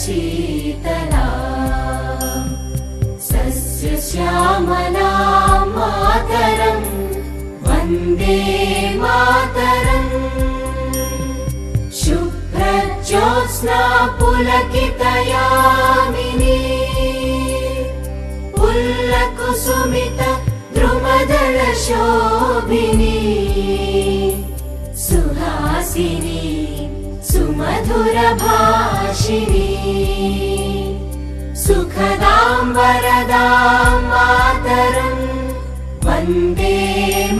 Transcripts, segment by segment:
शीतला सस्यश्यामला मातरं वन्दे मातरम् शुभ्रज्योत्स्ना पुलकितयामिनी पुल्लकुसुमित द्रुमदलशोभिनी सुहासिनी सुमधुरभाषिणी सुखदां वरदां मातरं वन्दे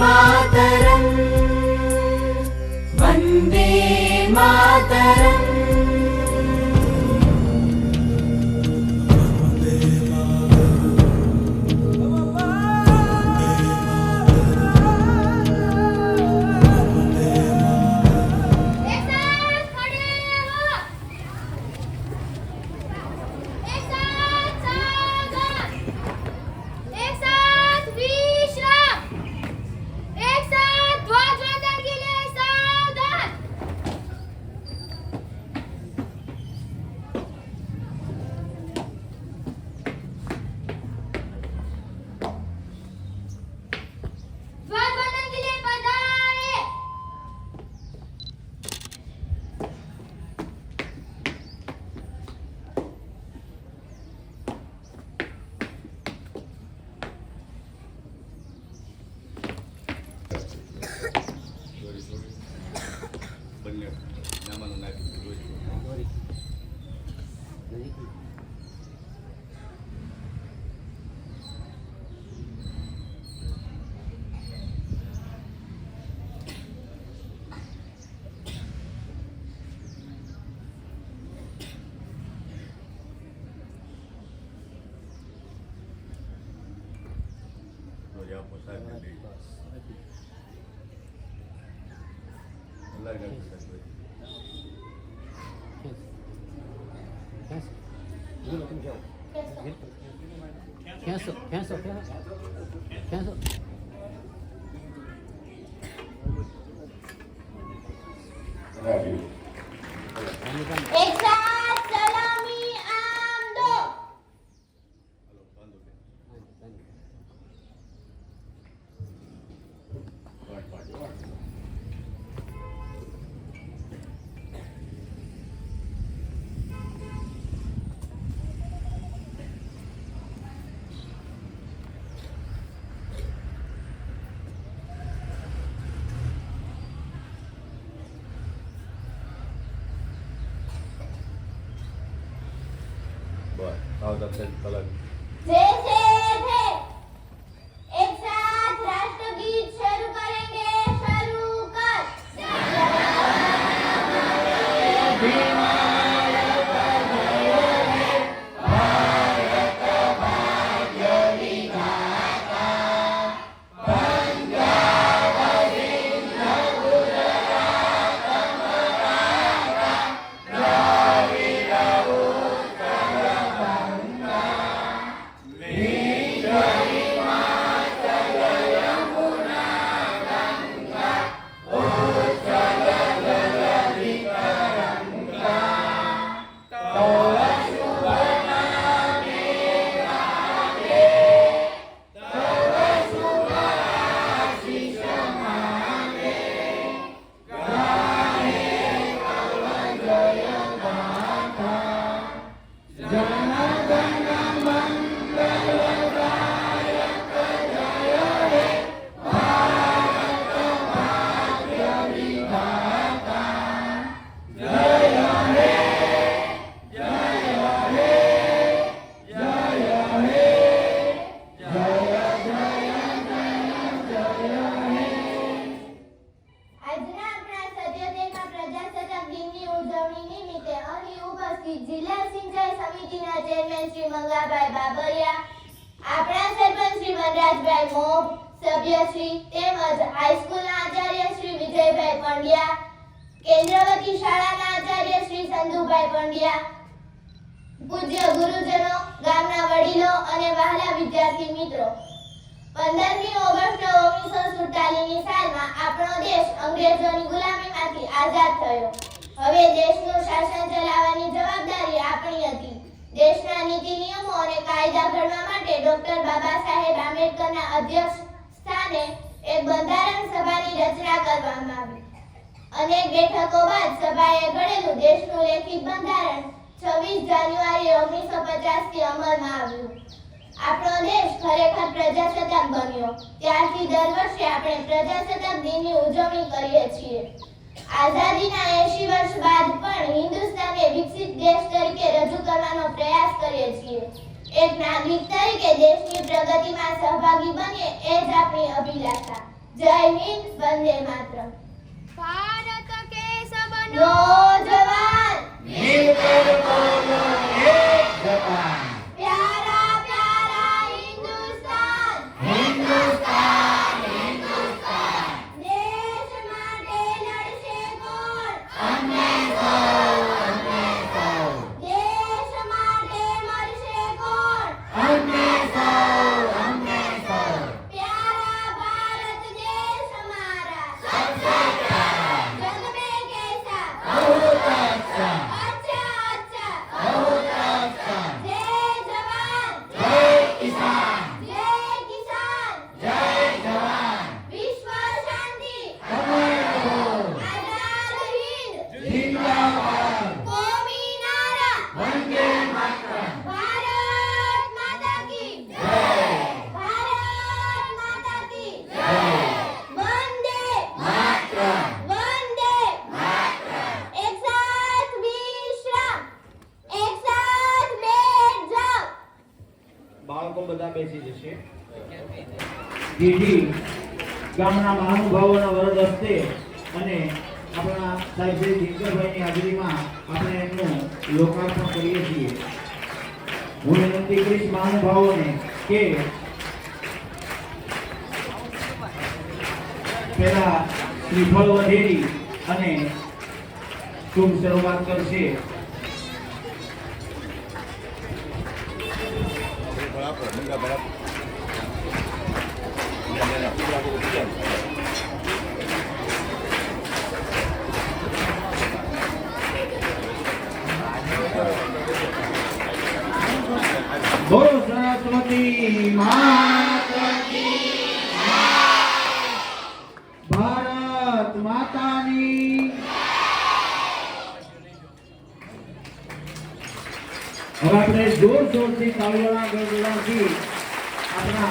मातरम् वन्दे मातरम् Cancel. एक साथ सलामी आम दो। जैसे थे एक साथ राष्ट्रगीत शुरू करेंगे। शुरू कर। જિલ્લા સિંચાઈ સમિતિના ચેરમેન શ્રી મંગાભાઈ બાબરિયા, આપણા સરપંચ શ્રી વનરાજભાઈ મોબ, સભ્યશ્રી તેમજ હાઈસ્કૂલના આચાર્ય શ્રી વિજયભાઈ પંડ્યા, કેન્દ્રવતી શાળાના આચાર્ય શ્રી સંધુભાઈ પંડ્યા, પૂજ્ય ગુરુજનો, ગામના વડીલો અને વહાલા વિદ્યાર્થી મિત્રો, 15મી ઓગસ્ટ 1947ની સાલમાં આપણો દેશ અંગ્રેજોની ગુલામીમાંથી આઝાદ થયો। હવે દેશનું શાસન ચલાવવાની જવાબદારી આપણી દેશના નીતિ નિયમો અને કાયદા ઘડવા માટે ડોક્ટર બાબા સાહેબ આંબેડકરના અધ્યક્ષ સ્થાને એક બંધારણ સભાની રચના કરવામાં આવી. અનેક બેઠકો બાદ સભાએ ઘડેલું દેશનું લેખિત બંધારણ 26 જાન્યુઆરી 1950 થી અમલમાં આવ્યું. આપણો દેશ ખરેખર પ્રજાસત્તાક બન્યો ત્યારથી દર વર્ષે આપણે પ્રજાસત્તાક દિનની ઉજવણી કરીએ છીએ. આઝાદીના 80 વર્ષ બાદ પણ હિન્દુસ્તાનને વિકસિત દેશ તરીકે રજૂ કરવાનો પ્રયાસ કરીએ છીએ. એક નાગરિક તરીકે દેશની પ્રગતિમાં સહભાગી બનીએ એ જ આપણી અભિલાષા. જય હિન્દ, વંદે માતરમ. ભારત કે સબનો નોજવાન મિલકર બોલો એક જવાન. પ્યારા પ્યારા હિન્દુસ્તાન, હિન્દુસ્તાન હિન્દુસ્તાન. દેશ માટે લડશે કોણ? અમે સૌ દેશ માટે મરશે કોણ? અમે સૌ प्यारा भारत देश हमारा सबसे प्यारा जग में कैसा बहुत अच्छा अच्छा अच्छा बहुत अच्छा. जय जवान जय किसान जय किसान जय जवान. विश्व शांति अमर हो आजाद हिंद जिंदाबाद. कौमी नारा वंदे मातरम. भारत माता की जय भारत माता की जय वंदे मातरम. वंदे एक साथ विश्राम एक साथ बैठ जाओ. બાળકો બધા બેસી જશે. જેથી ગામના મહાનુભાવોના વરદ હસ્તે અને આપણા સાહેબ શ્રી દિનકરભાઈની હાજરીમાં આપણે એમનું લોકાર્પણ કરીએ છીએ. હું વિનંતી કરીશ મહાનુભાવોને કે પહેલા શ્રીફળ વધેરી અને શુભ શરૂઆત કરશે. બોલો સરસ્વતી માતા કી ભારત માતાની. હવે આપણે જોરશોરથી તાળીઓના ગળગળાથી આપણા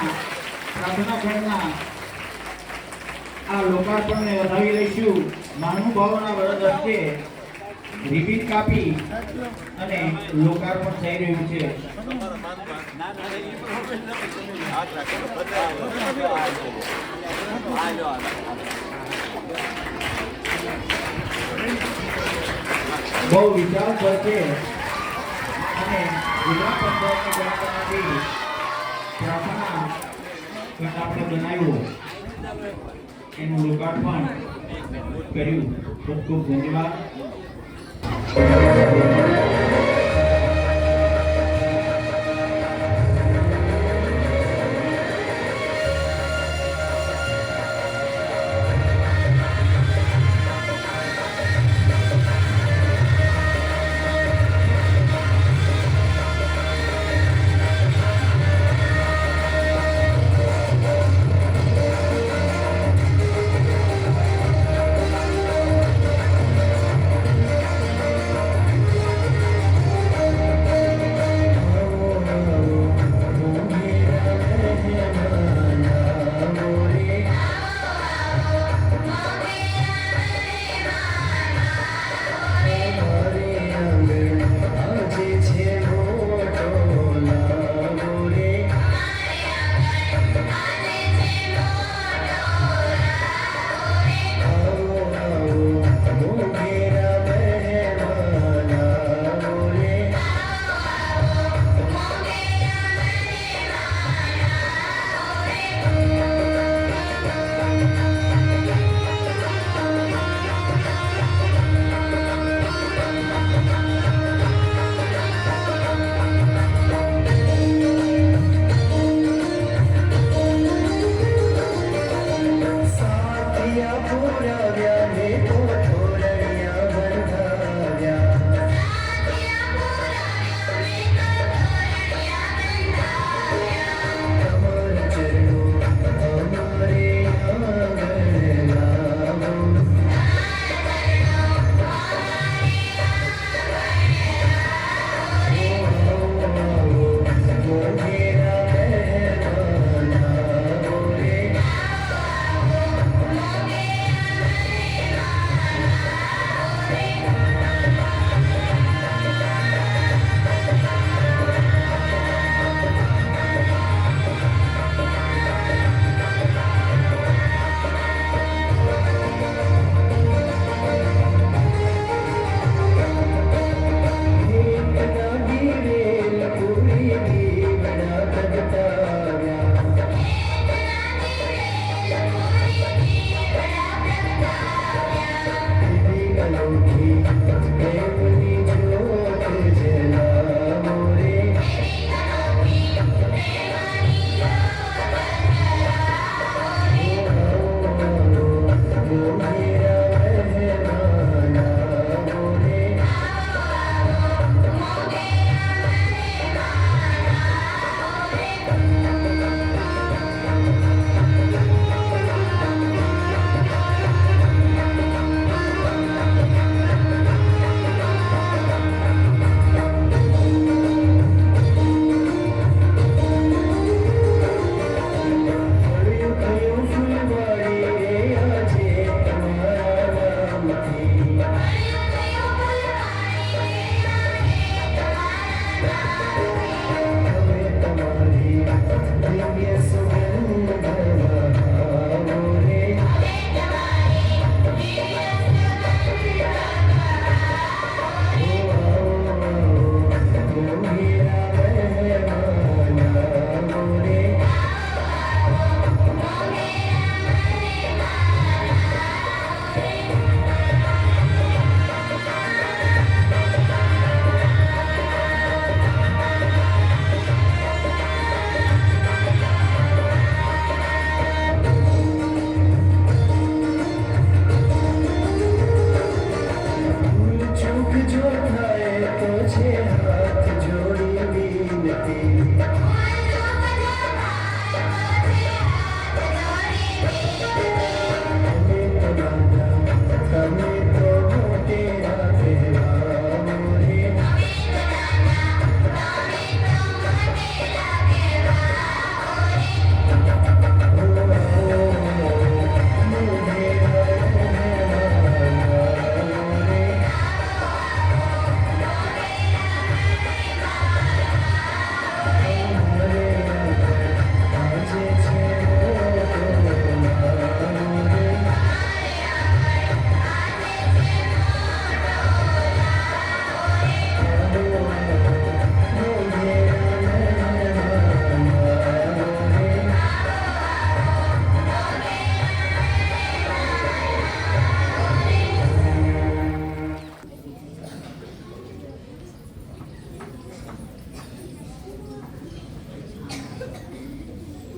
પ્રાર્થના ખંડના આ લોકાર્પણને વધાવી લઈશું. મહાનુભાવોના વરદ હસ્તે રિબીન કાપી અને લોકાર્પણ થઈ રહ્યું છે. બહુ વિશાળ ઘર છે અને જિલ્લા પંચાયતની ગણતરીમાંથી પ્રાર્થના ખંડ આપણે બનાવ્યું એનું લોકાર્પણ કર્યું. ખૂબ ખૂબ ધન્યવાદ.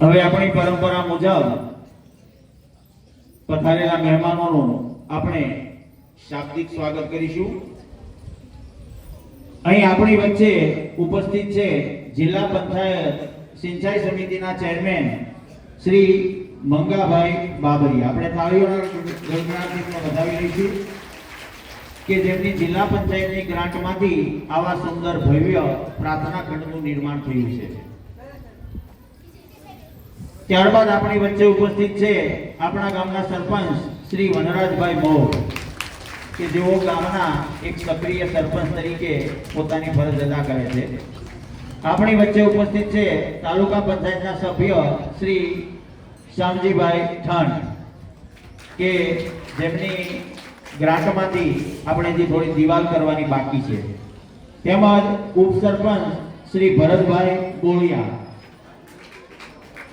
હવે આપણી પરંપરા મુજબ પધારેલા મહેમાનોનું આપણે શાબ્દિક સ્વાગત કરીશું. અહીં આપણી વચ્ચે ઉપસ્થિત છે જિલ્લા પંચાયત સિંચાઈ સમિતિના ચેરમેન શ્રી મંગાભાઈ બાબરિયા. આપણે તાળીઓના ગણગણાટથી વધાવી લઈશું કે જેમની જિલ્લા પંચાયતની ગ્રાન્ટમાંથી આવા સુંદર ભવ્ય પ્રાર્થના ખંડનું નિર્માણ થયું છે. ત્યારબાદ આપણી વચ્ચે ઉપસ્થિત છે આપણા ગામના સરપંચ શ્રી વનરાજભાઈ મોહ કે જેઓ ગામના એક સક્રિય સરપંચ તરીકે પોતાની ફરજ અદા કરે છે. આપણી વચ્ચે ઉપસ્થિત છે તાલુકા પંચાયતના સભ્ય શ્રી શ્યામજીભાઈ ઠંડ કે જેમની ગ્રાન્ટમાંથી આપણે જે થોડી દિવાલ કરવાની બાકી છે. તેમજ ઉપસરપંચ શ્રી ભરતભાઈ બોળિયા.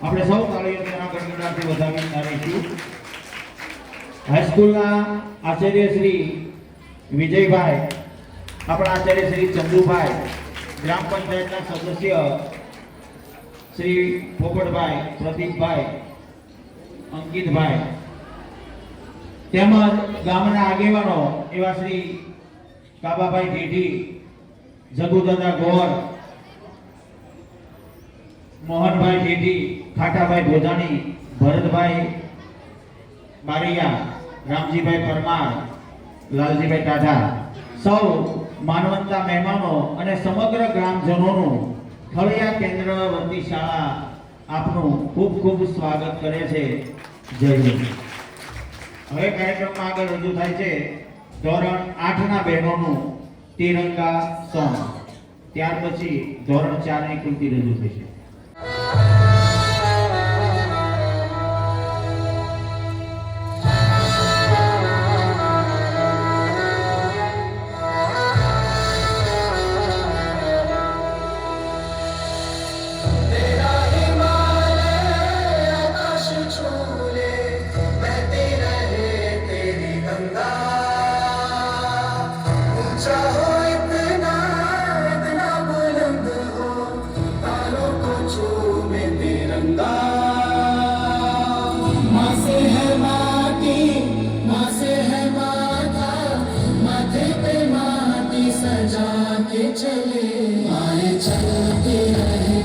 આપણે સૌ તાળીઓના ગણગણાટથી વધાવી રહીશું. હાઈસ્કૂલના આચાર્ય શ્રી વિજયભાઈ, આપણા આચાર્ય શ્રી ચંદુભાઈ, ગ્રામ પંચાયતના સદસ્ય શ્રી પોપટભાઈ, પ્રદીપભાઈ, અંકિતભાઈ, તેમજ ગામના આગેવાનો એવા શ્રી કાબાભાઈ ઢેઢી, જગુદાદા ગોર, મોહનભાઈ ઢેઢી, ખાટાભાઈ ભોજાણી, ભરતભાઈ બારિયા, રામજીભાઈ પરમાર, લાલજીભાઈ ટાઢા, સૌ માનવંતા મહેમાનો અને સમગ્ર ગ્રામજનોનું ખળિયા કેન્દ્ર વર્તી શાળા આપનું ખૂબ ખૂબ સ્વાગત કરે છે. જય હિન્દ. હવે કાર્યક્રમમાં આગળ રજૂ થાય છે ધોરણ 8 ના બહેનોનું તિરંગા સોંગ. ત્યાર પછી ધોરણ 4 ની કૃતિ રજૂ થશે. चले माए चलते रहे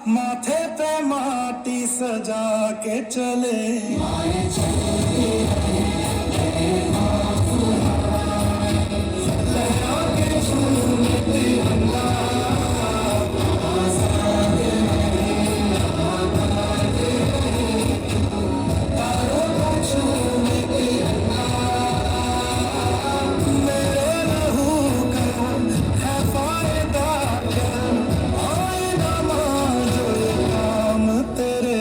माथे पे माटी सजा के चले लहरा के झूमे तिरंगा तारों को झूमे तिरंगा मेरे लहू का है फायदा क्या आईना जो ये काम तेरे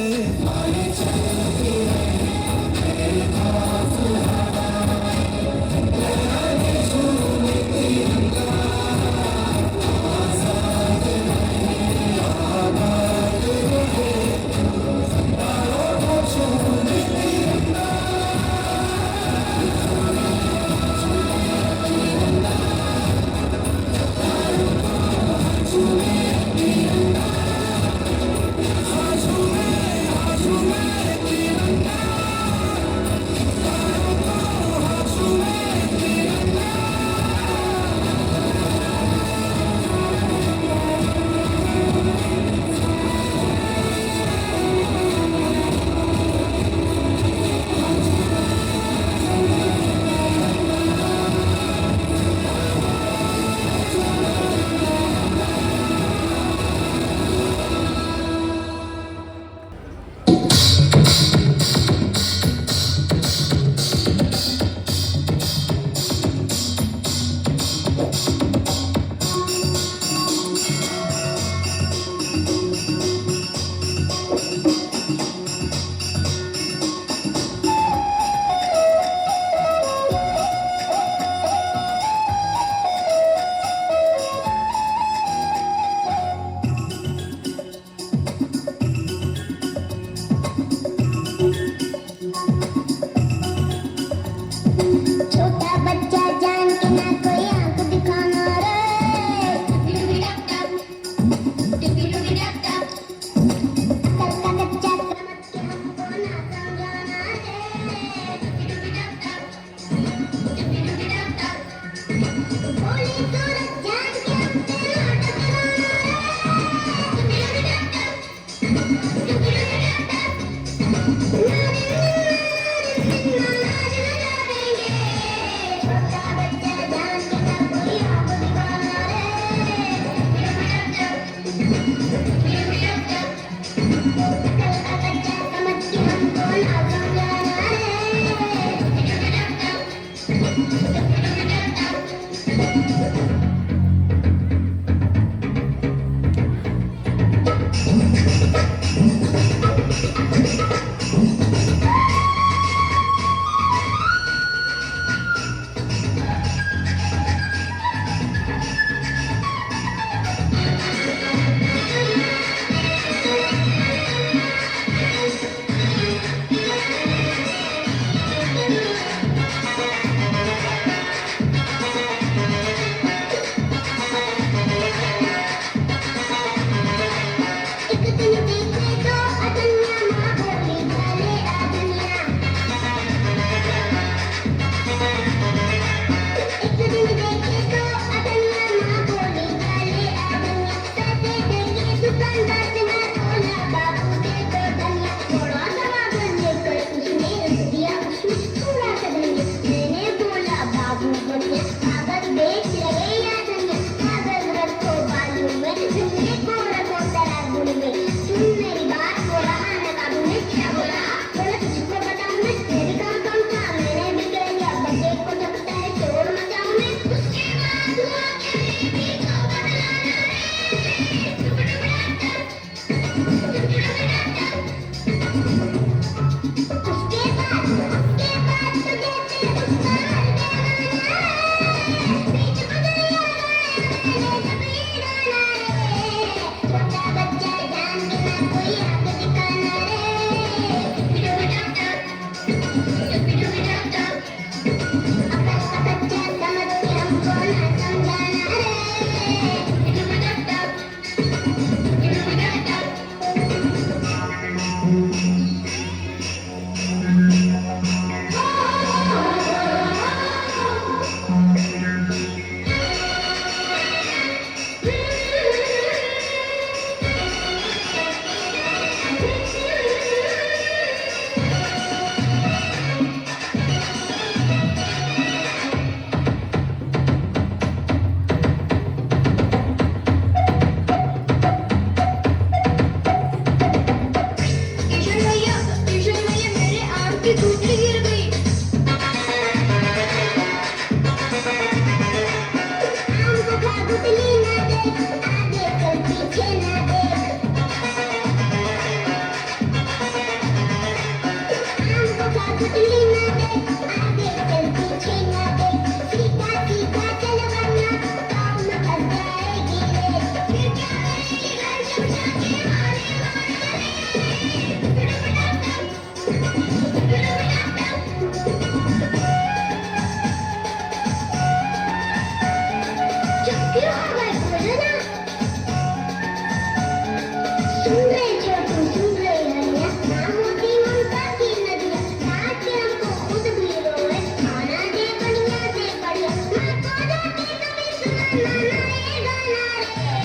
सुन रे छोटू सुन रे हरिया ना मोटी ममता की नदिया साथ हमको खुद भी रोए खाना दे बढ़िया माँ को जाके कभी सुना ये गाना रे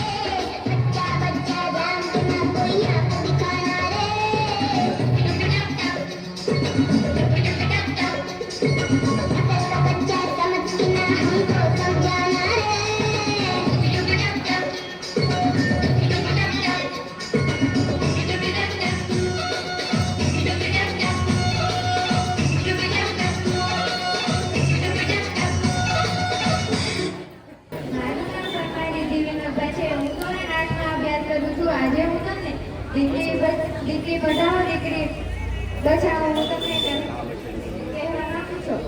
बच्चा बच्चा जान सुना कोई आपको दिखाना रे बच्चा समझ के ना हमको समझाना रे મારું નામ પરમાણી દેવીનભાઈ છે. હું ધોરણ 8માં અભ્યાસ કરું છું. આજે હું તમને દીકરી બચાવો દીકરી બચાવો હું તમને કહેવા માંગુ છું.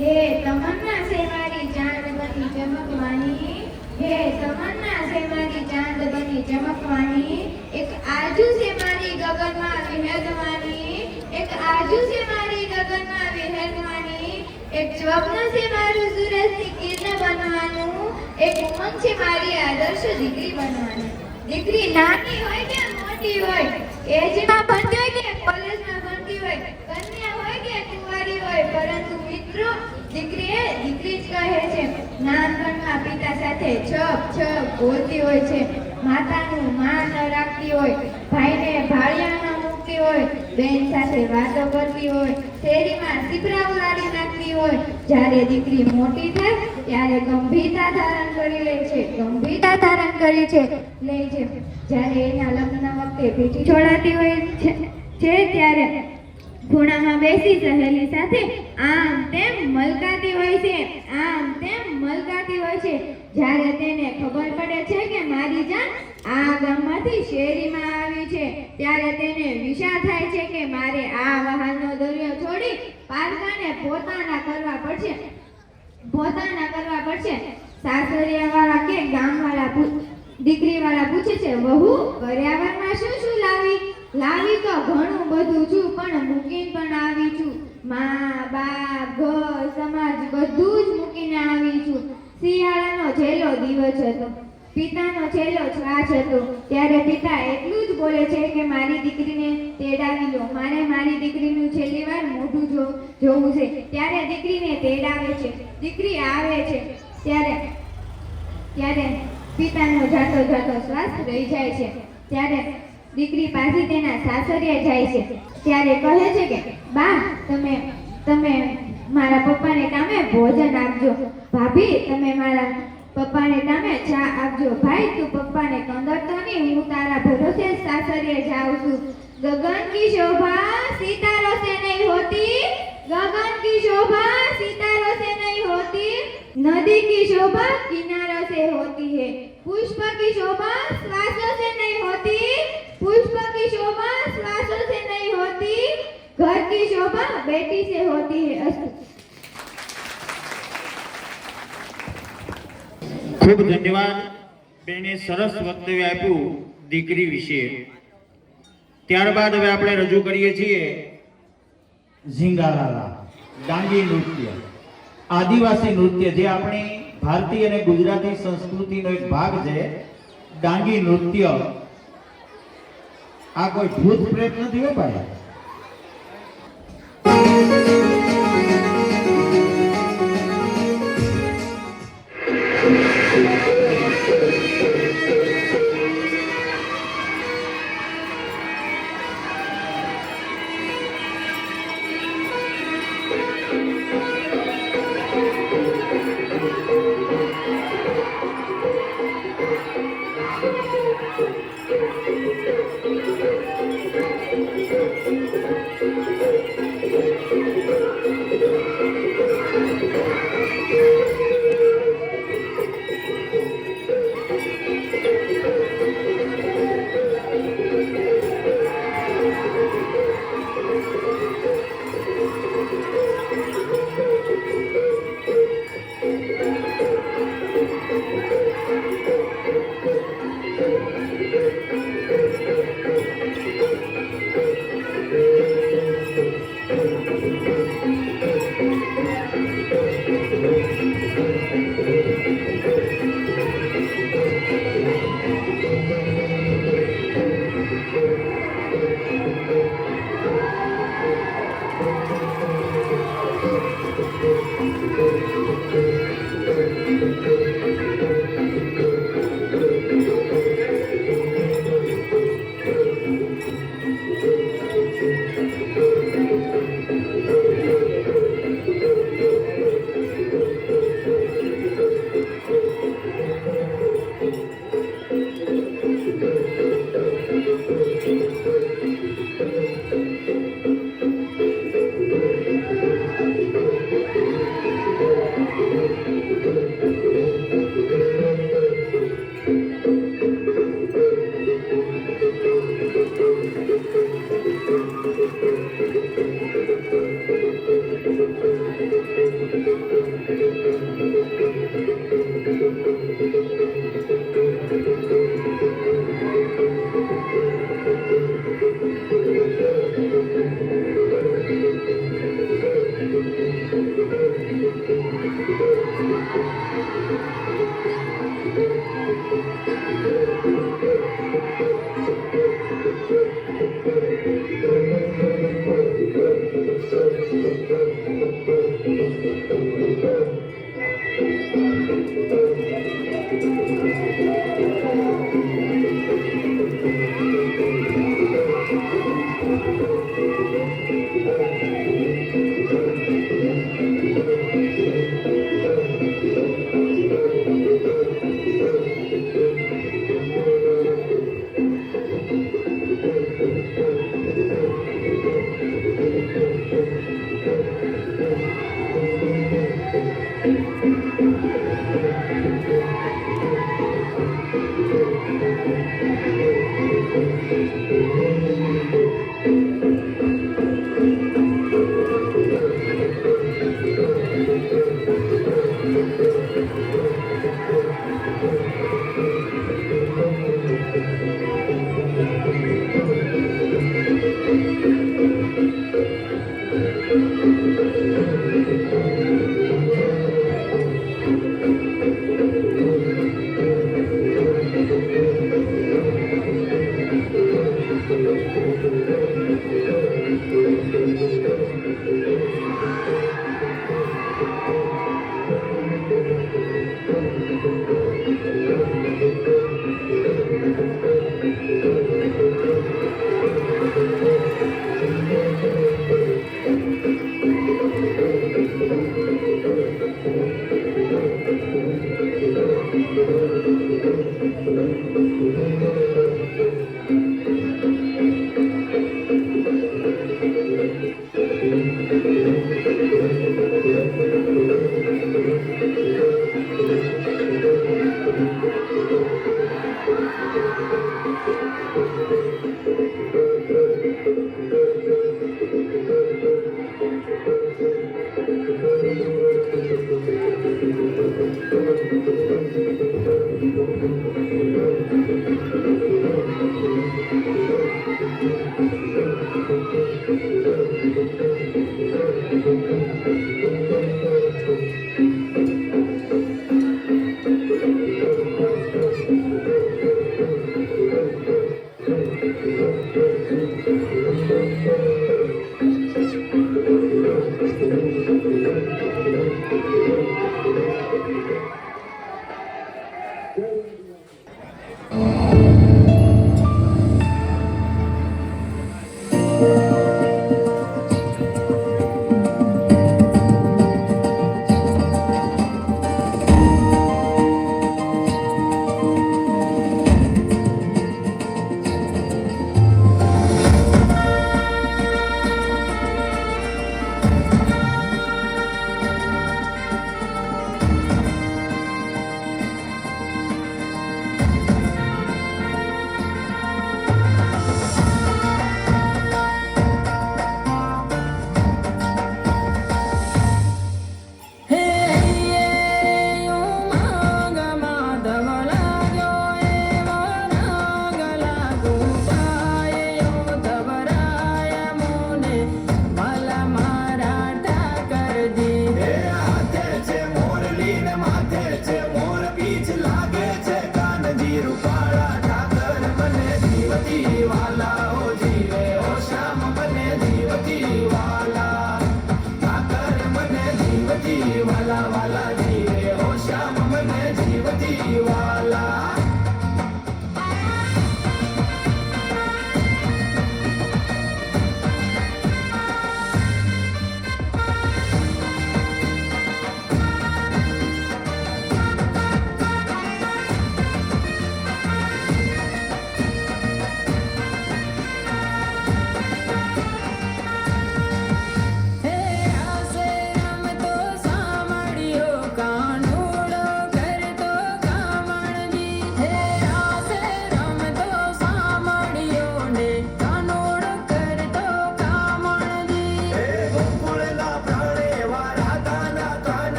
હે તમન્ના છે મારી ચાંદ બની ચમકવાની, હે તમન્ના છે મારી ચાંદ બની ચમકવાની, એક આજુ છે મારી ગગનમાં વિહરવાની, એક આજુ છે મારી ગગનમાં વિહરવાની, એક સ્વપ્ન છે મારું સૂરજની કિરણ બનવાનું, એક ઉમંગ છે મારી આદર્શ દીકરી બનવાની. દીકરી નાની હોય કે મોટી હોય, એજમાં ભણતી હોય કે કોલેજમાં ભણતી હોય, કન્યા હોય કે કુંવારી હોય, પરંતુ મિત્રો દીકરી એ દીકરી જ કહે છે. નાનપણમાં પિતા સાથે છપ છપ બોલતી હોય છે, માતાનું માન ન રાખતી હોય, ભાઈને ભાળિયા ન મૂકતી હોય, બેન સાથે વાતો કરતી હોય, શેરીમાં સીપરા ઉડાડી નાખતી હોય. જ્યારે દીકરી મોટી થાય ત્યારે ગંભીરતા ધારણ કરી લે છે, ગંભીરતા ધારણ કરી છે લે છે. જ્યારે એના લગ્ન વખતે પીઠી છોડાતી હોય છે ત્યારે ખૂણામાં બેસી સહેલી સાથે આમ તેમ મલકાતી હોય છે, આમ તેમ મલકાતી હોય છે. જ્યારે તેને ખબર પડે છે કે મારી જાન આ ગામમાંથી શેરીમાં આવી છે ત્યારે તેને વિચાર થાય છે કે મારે આ વહાલનો દરિયો છોડી પારકાને પોતાના કરવા પડશે. સાસરિયાવાળા કે ગામવાળા દીકરીવાળા પૂછે છે, વહુ કર્યાવરમાં શું શું લાવી તો ઘણું બધું છું, પણ મૂકીને પણ આવી છું. મા બાપ ઘર સમાજ બધું જ મૂકીને આવી છું. શિયાળાનો છેલ્લો દિવસ હતો, પિતાનો છેલ્લો શ્વાસ હતો. ત્યારે પિતા એટલું જ બોલે છે કે મારી દીકરીને તેડાવી લો, મારે મારી દીકરીનું છેલ્લી વાર મોઢું જોવું છે. ત્યારે દીકરીને તેડાવે છે, દીકરી આવે છે ત્યારે પિતાનો જાતો શ્વાસ રહી જાય છે. ત્યારે દીકરી પાછી તેના સાસરિયે જાય છે. ત્યારે કહે છે કે બા તમે મારા પપ્પાને કામે ભોજન આપજો, ભાભી તમે મારા પપ્પાને કામે ચા આપજો, ભાઈ તું પપ્પાને કંદરતો નહીં, હું તારા ભરોસે સાસરિયે જાઉં છું. ગગન કી શોભા સિતારોं से नहीं होती, गगन की शोभा सितारों से नहीं होती, नदी की शोभा किनारों से होती है, पुष्प की शोभा श्वासों से नहीं होती, पुष्प की शोभा श्वासों से नहीं होती, घर की शोभा बेटी से होती है. अस्तु. ખૂબ ધન્યવાદ. બેને સરસ વક્તવ્ય આપ્યું દીકરી વિશે. ત્યારબાદ હવે આપણે રજૂ કરીએ છીએ ઝીંગાલાલા ડાંગી નૃત્ય, આદિવાસી નૃત્ય જે આપણી ભારતીય અને ગુજરાતી સંસ્કૃતિનો એક ભાગ છે. ડાંગી નૃત્ય આ કોઈ ભૂત પ્રેત નથી હો ભાઈ.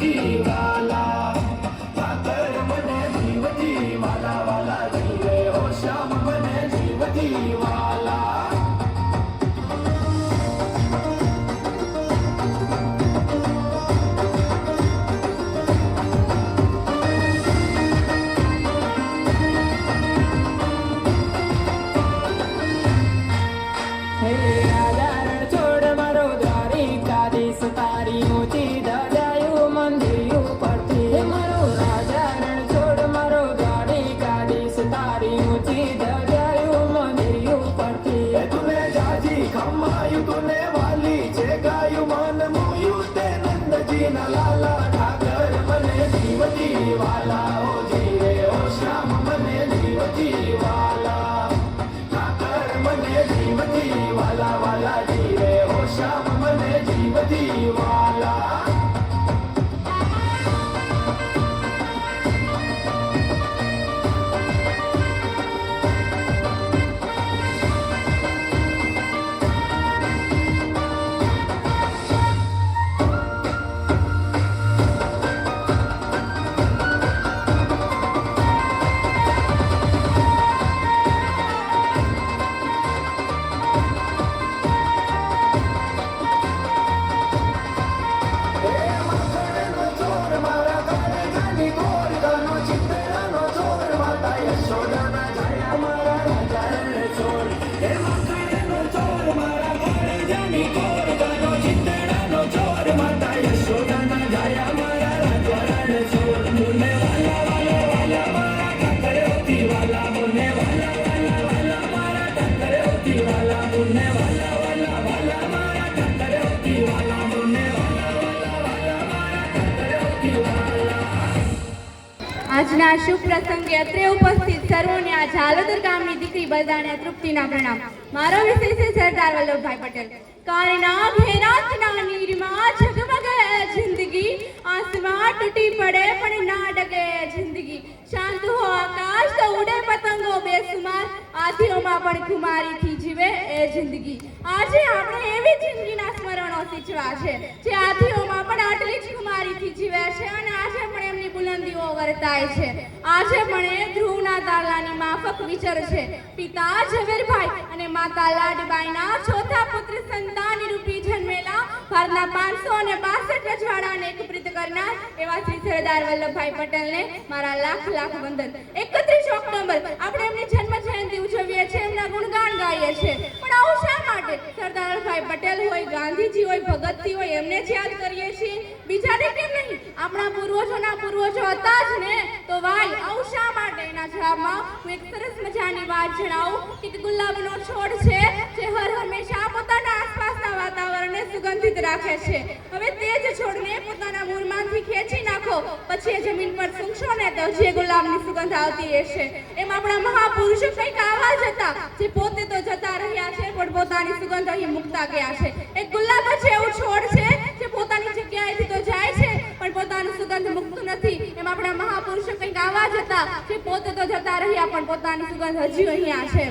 જીવતી વાલા ઠાકર મને જીવતી વાલા વાલા જીવે ઓ શ્યામ મને જીવતી વાલા આજના શુભ પ્રસંગે અત્રે ઉપસ્થિત સર્વોને આ ઝાલોદર ગામની દીકરી બલદાને તૃપ્તિના પ્રણામ. મારો વિષય છે સરદાર વલ્લભભાઈ પટેલ. કારના ઘેરાતના નીરમાં ઝગમગે જિંદગી, આસમાન તૂટી પડે પણ ના ડગે જિંદગી. શાંત હો આકાશ તો ઉડે પતંગો બેસુમાર, આધીઓમાં પણ ખુમારીથી જીવે એ જિંદગી. આજે આપણે એવી જિંદગીના સ્મરણો શીખવા છે જે આધીઓમાં પણ આટલી જ ખુમારીથી જીવે છે અને આજે પણ એમની બુલંદીઓ વર્તાય છે. આજે પણ એ ધ્રુવના તાલાની માફક વિચર છે. પિતા ઝવેરભાઈ અને માતા લાડબાઈના ચોથા પુત્ર સંતાની રૂપી જન્મેલા ભારતના 562 રજવાડાને એકત્રિત કરનાર એવા શ્રી સરદાર વલ્લભભાઈ પટેલને મારા લાખ લાખ વંદન. 31 ઓક્ટોબર આપણે એમની જન્મ જયંતિ ઉજવીએ છીએ, એમના ગુણગાન ગાઈએ છીએ, પણ આવું શા માટે? સરદાર વલ્લભભાઈ પટેલ હોય, ગાંધીજી હોય, ભગતસિંહ હોય, એમને જ યાદ કરીએ છીએ, બીજાને કેમ નહીં? આપણા પૂર્વજોના પૂર્વજો હતા જ ને, તો ભાઈ આવું શા માટે? એના જવાબમાં હું એક સરસ મજાની વાત જણાવું કે ગુલાબનો છોડ છે જે હર હંમેશા પોતાના આસપાસના વાતાવરણને સુગંધિત રાખે છે. હવે તે જ છોડને પોતાના મૂળમાંથી ખેંચી નાખો, પછી એ જમીન પર સૂંઘશો ને તો જે ગુલાબની સુગંધ આવતી રહેશે. એમ આપણા મહાપુરુષો કંઈક આવા જ હતા જે પોતે તો જતા રહ્યા છે પણ પોતાની સુગંધ અહીં મૂકતા ગયા છે. એક ગુલાબ જ એવું છોડ છે જે પોતાની જગ્યાએથી તો જાય છે પણ પોતાની સુગંધ મૂકતું નથી. એમ આપણા મહાપુરુષો કંઈક આવા જ હતા જે પોતે તો જતા રહ્યા પણ પોતાની સુગંધ હજી અહીંયા છે.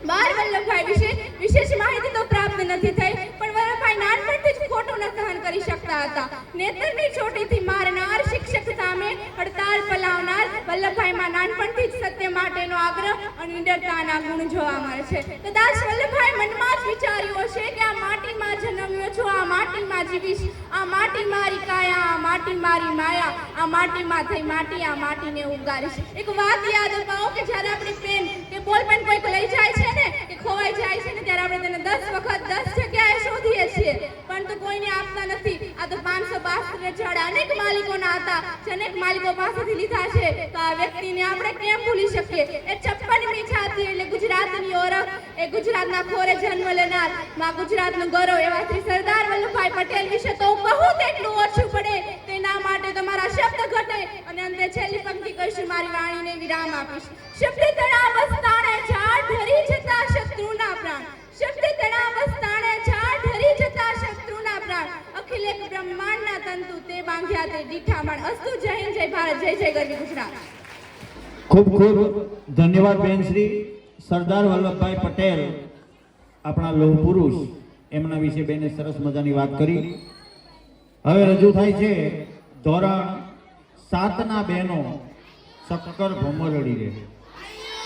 બાર વલ્લભભાઈ વિશે વિશેષ માહિતી તો પ્રાપ્ત નથી થઈ, પણ વલ્લભભાઈ નાનપણથી જ ખોટું ન સહન કરી શકતા હતા. નેત્રની ચોટીથી મારનાર, શિક્ષક સામે હડતાલ પલાવનાર વલ્લભભાઈમાં નાનપણથી જ સત્ય માટેનો આગ્રહ અને નિડરતાના ગુણ જોવા મળે છે. કદાચ વલ્લભભાઈ મનમાં જ વિચાર્યું હશે કે આ માટીમાં જન્મ્યો છું, આ માટીમાં જીવીશ, આ માટી મારી કાયા, આ માટી મારી માયા, આ માટીમાં થઈ માટી, આ માટીને ઉગારીશ. એક વાત યાદ અપાવો કે જ્યારે આપણી પેન કે બોલપેન કોઈક લઈ જાય છે ને કે ખોવાઈ જાય છે ને ત્યારે આપણે તેને 10 વખત 10 જગ્યાએ શોધીએ છીએ પણ તો કોઈને આપતા નથી. આ તો 562 રજવાડા અનેક માલિકોના હતા, જે અનેક માલિકો પાસેથી લીધા છે, તો આ વ્યક્તિને આપણે કેમ ભૂલી શકીએ? એ 56મી જાતિ એટલે ગુજરાતની ઓળખ, એ ગુજરાતના ખોરે જન્મ લેનાર, માં ગુજરાતનું ગૌરવ એવા શ્રી સરદાર વલ્લભભાઈ પટેલ વિશે તો કહું તેટલું ઓછું પડે. તેના માટે તમારા શબ્દ ઘટે અને અંતે છેલ્લી પંક્તિ કહીશું, મારી વાણીને વિરામ આપીશ. શબ્દ તણાવ સ્થાને ઝાડ ઢરી જતા શત્રુના પ્રાણ, શબ્દ તણાવ સ્થાને ઝાડ ઢરી જતા શત્રુના પ્રાણ, અખિલ એક બ્રહ્માંડના તંતુ તે બાંધ્યા તે દીઠામણ. અસ્તુ. જય હિન્દ, જય ભારત, જય જય ગરવી ગુજરાત. ખૂબ ખૂબ ધન્યવાદ બેન શ્રી. સરદાર વલ્લભભાઈ પટેલ આપણા લોહ પુરુષ, એમના વિશે બેને સરસ મજાની વાત કરી. હવે રજૂ થાય છે ધોરણ 7ના બહેનો શક્કર ભમરડી રે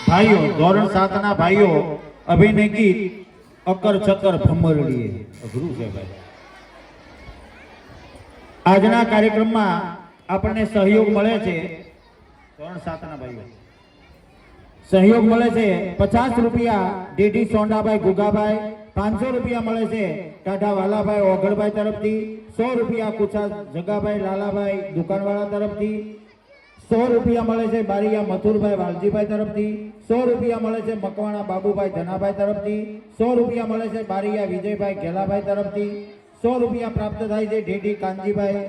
ભાઈઓ ધોરણ 7ના ભાઈઓ અભિનય ગીત અકર ચક્કર ભમરડી અઘરું છે ભાઈ. આજના કાર્યક્રમમાં આપણને સહયોગ મળે છે ધોરણ 7ના ભાઈઓ સહયોગ મળે છે 50 રૂપિયા ડીડી સોંડાભાઈ ગુગાભાઈ, 500 રૂપિયા મળે છે ટાઢા વાલાભાઈ ઓગળભાઈ તરફથી, 100 રૂપિયા કુછા જગાભાઈ લાલાભાઈ દુકાનવાળા તરફથી, 100 રૂપિયા મળે છે બારિયા મથુરભાઈ વાલજીભાઈ તરફથી, 100 રૂપિયા મળે છે મકવાણા બાબુભાઈ ધનાભાઈ તરફથી, 100 રૂપિયા મળે છે બારિયા વિજયભાઈ ગેલાભાઈ તરફથી, 100 રૂપિયા પ્રાપ્ત થાય છે ઢેઢી કાનજીભાઈ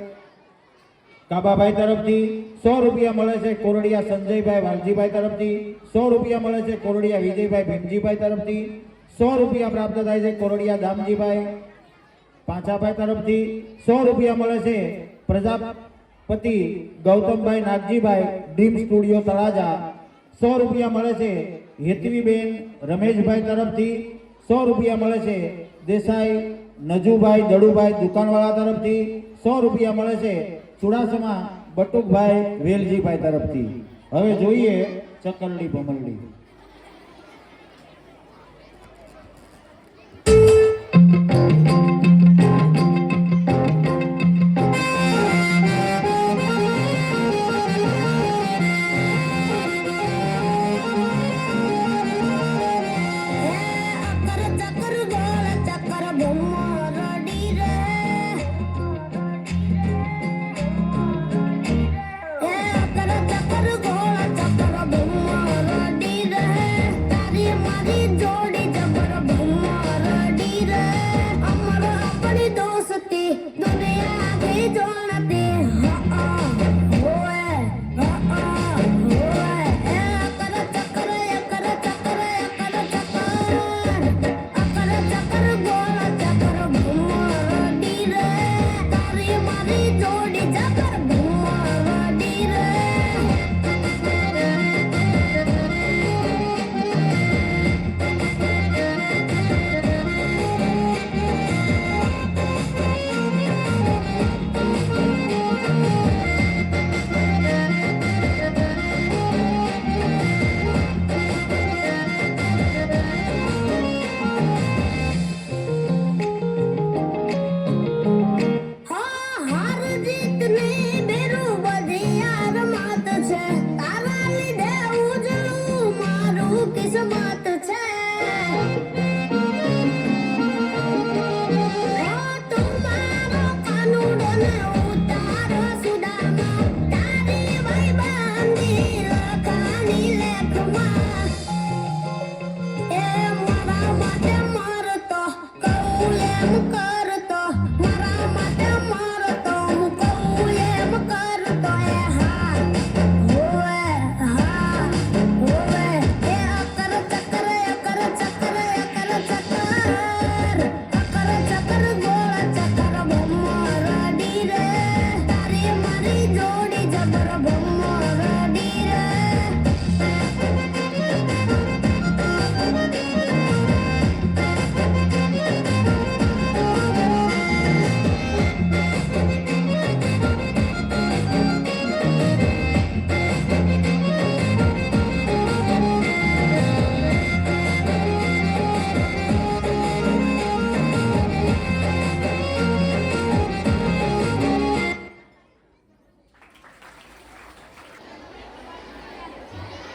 કાબાભાઈ તરફથી, 100 રૂપિયા મળે છે કોરડિયા સંજયભાઈ વાલજીભાઈ તરફથી, 100 રૂપિયા મળે છે કોરડિયા વિજયભાઈ ભીમજીભાઈ તરફથી, 100 રૂપિયા પ્રાપ્ત થાય છે કોરડિયા દામજીભાઈ પાંચાભાઈ તરફથી, 100 રૂપિયા મળે છે પ્રજાપતિ ગૌતમભાઈ નાગજીભાઈ ડ્રીમ સ્ટુડિયો તળાજા, 100 રૂપિયા મળે છે હેતવીબેન રમેશભાઈ તરફથી, 100 રૂપિયા મળે છે દેસાઈ નજુભાઈ દડુભાઈ દુકાનવાળા તરફથી, 100 રૂપિયા મળે છે ચુડાસમા બટુકભાઈ વેલજીભાઈ તરફથી. હવે જોઈએ ચકરડી ભમરડી.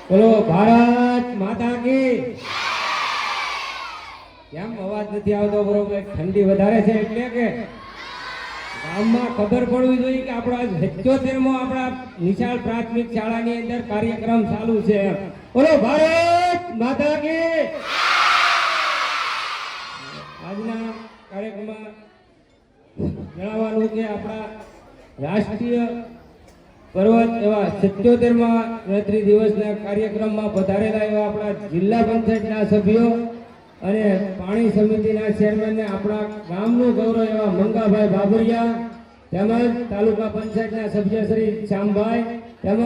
બોલો ભારત માતા કી. કેમ અવાજ નથી આવતો બરોબર? ઠંડી વધારે છે એટલે કે ગામમાં ખબર પડવી જોઈએ કે આપણો આજ 77મો આપણા નિશાળ પ્રાથમિક શાળાની અંદર કાર્યક્રમ ચાલુ છે. બોલો ભારત માતા કી. આજના કાર્યક્રમમાં જણાવવાનું કે આપણા રાષ્ટ્રીય પર્વત એવા 77મા ગણતરી દિવસના કાર્યક્રમમાં પધારેલા એવા આપણા જિલ્લા પંચાયતના સભ્યો અને પાણી સમિતિના ચેરમેનને આપણા ગામનું ગૌરવ એવા મંગાભાઈ બાબરિયા, તેમજ તાલુકા પંચાયતના સભ્ય શ્રી શ્યામભાઈ, તેમજ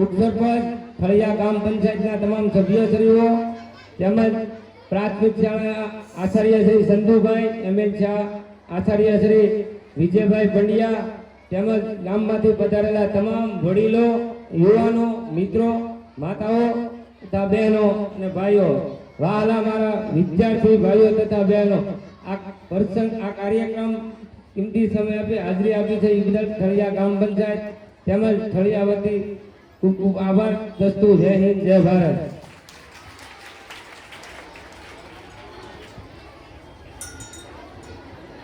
ઉપસરપંચ ફળિયા ગામ પંચાયતના તમામ સભ્યશ્રીઓ, તેમજ પ્રાથમિક શાળાના આચાર્ય શ્રી સંધુભાઈ, એમએલ શાહ આચાર્ય શ્રી વિજયભાઈ પંડ્યા, તેમજ ગામમાંથી પધારેલા તમામ વડીલો, યુવાનો, મિત્રો, માતાઓ તથા બહેનો અને ભાઈઓ, વહાલા મારા વિદ્યાર્થી ભાઈઓ તથા બહેનો, આ કાર્યક્રમ કિંમતી સમય આપી હાજરી આપી છે એ બદલ ઠળિયા ગ્રામ પંચાયત તેમજ ઠળિયા વતી ખૂબ ખૂબ આભાર. દસ્તુ જય હિન્દ, જય ભારત.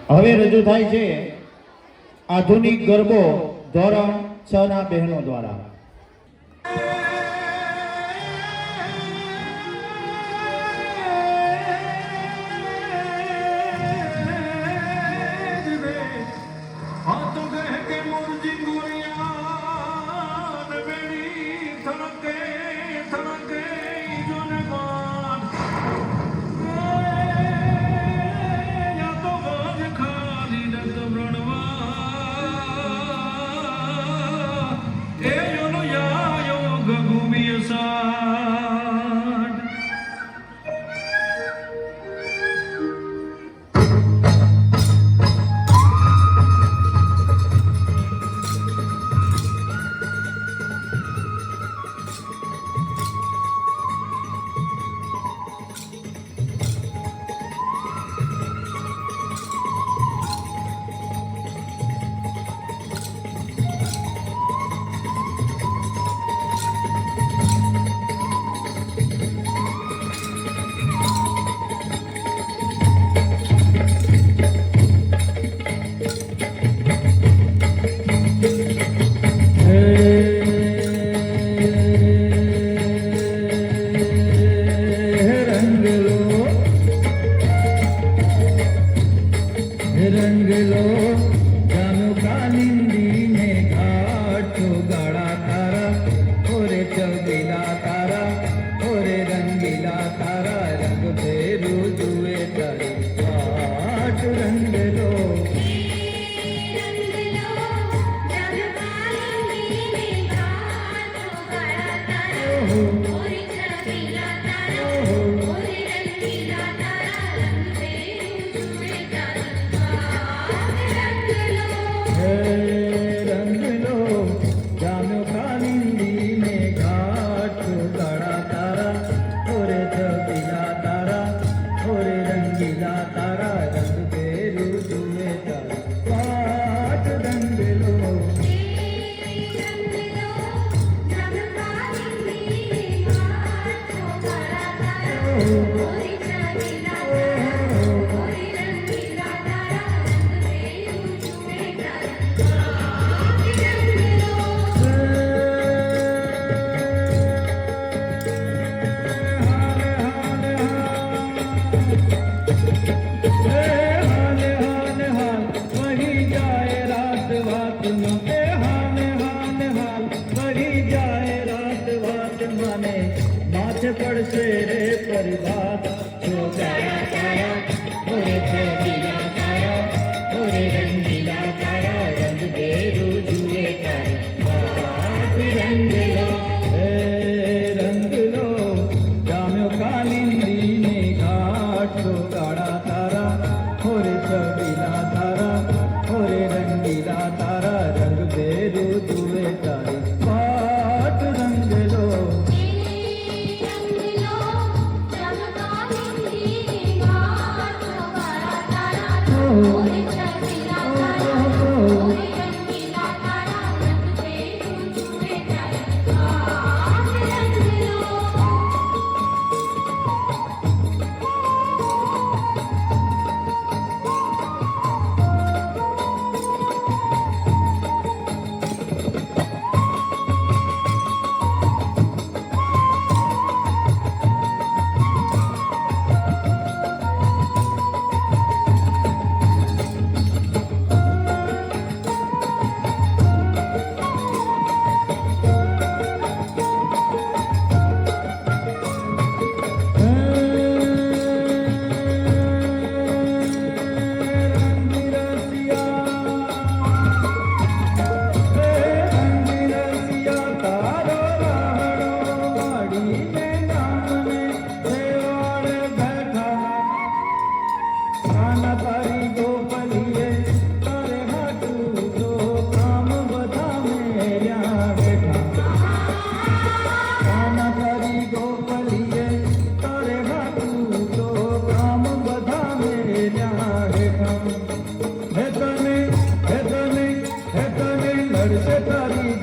હવે રજૂ થાય છે આધુનિક ગરબો ધોરણ 6 ના બહેનો દ્વારા. પડશે રે પરિવાર છોકરા તારા ઓરે છોકરા તારા ઓરે રંગીલા તારા રંગ બેરું જુએ તારા રંગલો રંગલો જામ્યો કાલિંદીને ઘાટ છોકરા તારા ઓરે છબીલા તારા ઓરે રંગીલા તારા રંગ બેરું જુએ તારી પાટ રંગલો Oh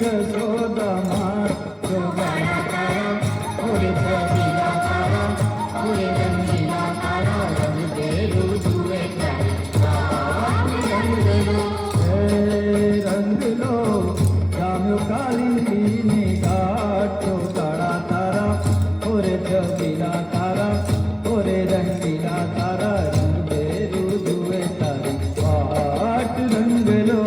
જશોદામાં જોગાણા તારા ઓરે છબીલા તારા ઓરે રંગીલા તારા રંગેલું જુએ રંગલો જામ્યો કાલી ગાંઠો કાળા તારા ઓરે છબીલા તારા ઓરે રંગીલા તારા રંગેલું જુએ તારી વાટ રંગલો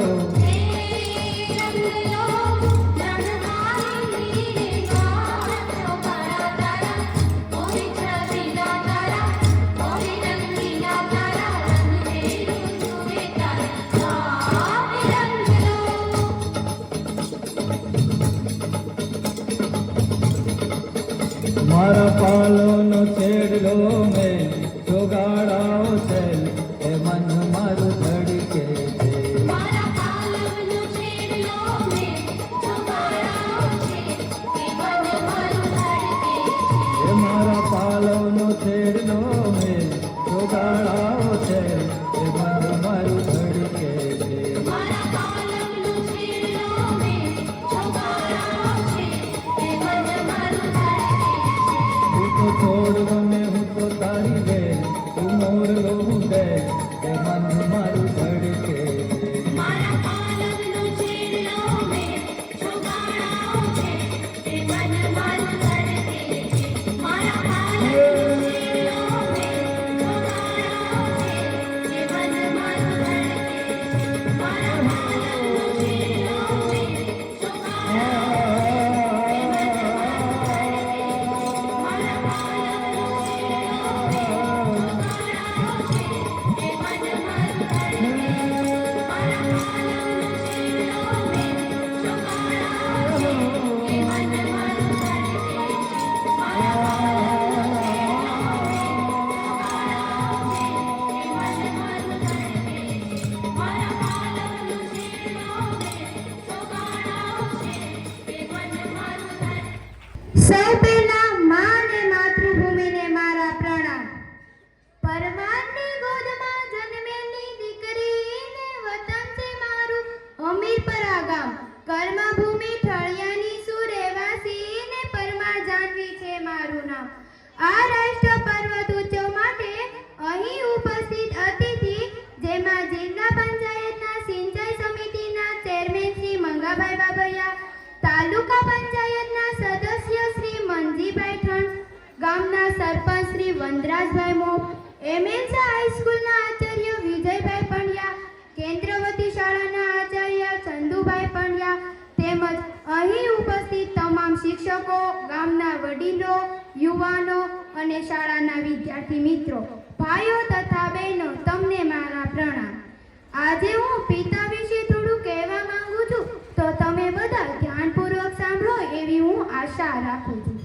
મારા પાલોનો છેડલો મેં જોગાડાઓ છે એ મન મારું ધડકે છે એ મારા પાલોનો છેડલો મેં જોગાડાઓ છે એ મન મારું ધડકે છે હું તો છોડવો ને હું તો તારી રે તું મોરલો ઉડે એ મન મારું ધડકે છે સૌ પહેલા માં અને માતૃભૂમિને મારા પ્રણામ. પરમારની ગોદમાં જન્મેલી દીકરીને વતન છે મારું અમીરપરા ગામ. કર્મભૂમિ ઠળિયાની સુરેવાસીને પરમાર જાનવી છે મારું નામ. આ રાષ્ટ્ર પર્વત ઉત્સવ માટે અહીં ઉપસ્થિત અતિથિ જેમાં જિલ્લા પંચાયતના સિંચાઈ સમિતિના ચેરમેન શ્રી મંગાભાઈ બાબરિયા, તાલુકા પંચાયતના સદસ્ય શ્રી મનજીભાઈ ઠણ, ગામના સરપંચ શ્રી વનરાજભાઈ મોપ, એમએલસા હાઈસ્કૂલના આચાર્ય વિજયભાઈ પંડ્યા, કેન્દ્રવતી શાળાના આચાર્ય ચંદુભાઈ પંડ્યા તેમજ અહીં ઉપસ્થિત તમામ શિક્ષકો, ગામના વડીલો, યુવાનો અને શાળાના વિદ્યાર્થી મિત્રો, ભાઈઓ તથા બહેનો, તમને મારા પ્રણામ. આજે હું પિતા વિશે થોડું કહેવા માંગુ છું તો તમે બધા ધ્યાનપૂર્વક સાંભળો એવી હું આશા રાખું છું.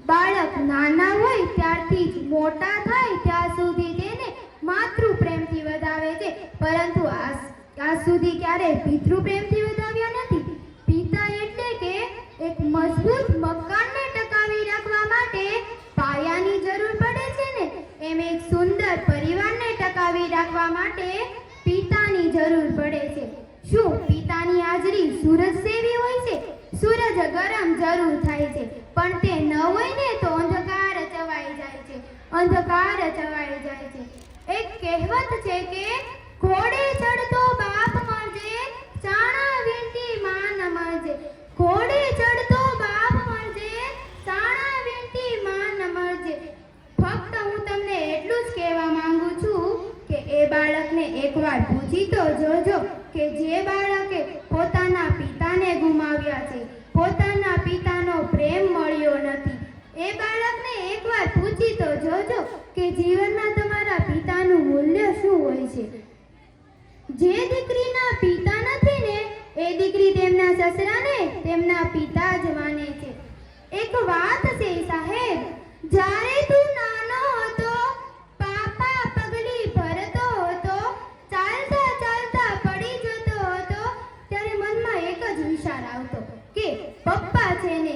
બાળક નાના હોય ત્યારથી જ મોટા થાય ત્યાં સુધી તેને માતૃ પ્રેમથી વધાવે છે, પરંતુ આજ સુધી ક્યારેય પિતૃ પ્રેમથી વધાવ્યા નથી. પિતા એટલે કે એક મજબૂત મકાનને ટકાવી રાખવા માટે પાયાની જરૂર પડે છે ને, એમ એક સુંદર પરિવારને ટકાવી રાખવા માટે પિતાની જરૂર પડે છે. શું પિતાની હાજરી સૂરજ જેવી હોય છે? સૂરજ ગરમ જરૂર થાય છે, પણ તે ન હોય ને તો અંધકાર છવાઈ જાય છે, અંધકાર છવાઈ જાય છે. એક કહેવત છે કે ઘોડે ચડતો બાપ મરજે, ચાણા વીંટી માં ન મરજે. ઘોડે ચડતો બાપ મરજે, ચાણા વીંટી માં ન મરજે. ફક્ત હું તમને એટલું જ કહેવા માંગુ છું કે એ બાળકને એકવાર પૂછી તો જોજો કે જે બાળકે પોતાના પિતાને ગુમાવ્યા છે, પોતાના પિતાનો પ્રેમ મળ્યો નથી, એ બાળકને એકવાર પૂછી તો જોજો કે જીવનમાં તમારા પિતાનું મૂલ્ય શું હોય છે. જે દીકરીના પિતા નથી ને એ દીકરી તેમના સસરાને તેમના પિતા જ માને છે. એક વાત છે સાહેબ, જ્યારે તું નાનો હતો, પાપા પગલી ભરતો હતો, ચાલતા ચાલતા પડી જતો હતો, ત્યારે મનમાં એક જ વિચાર આવતો કે પપ્પા છે ને.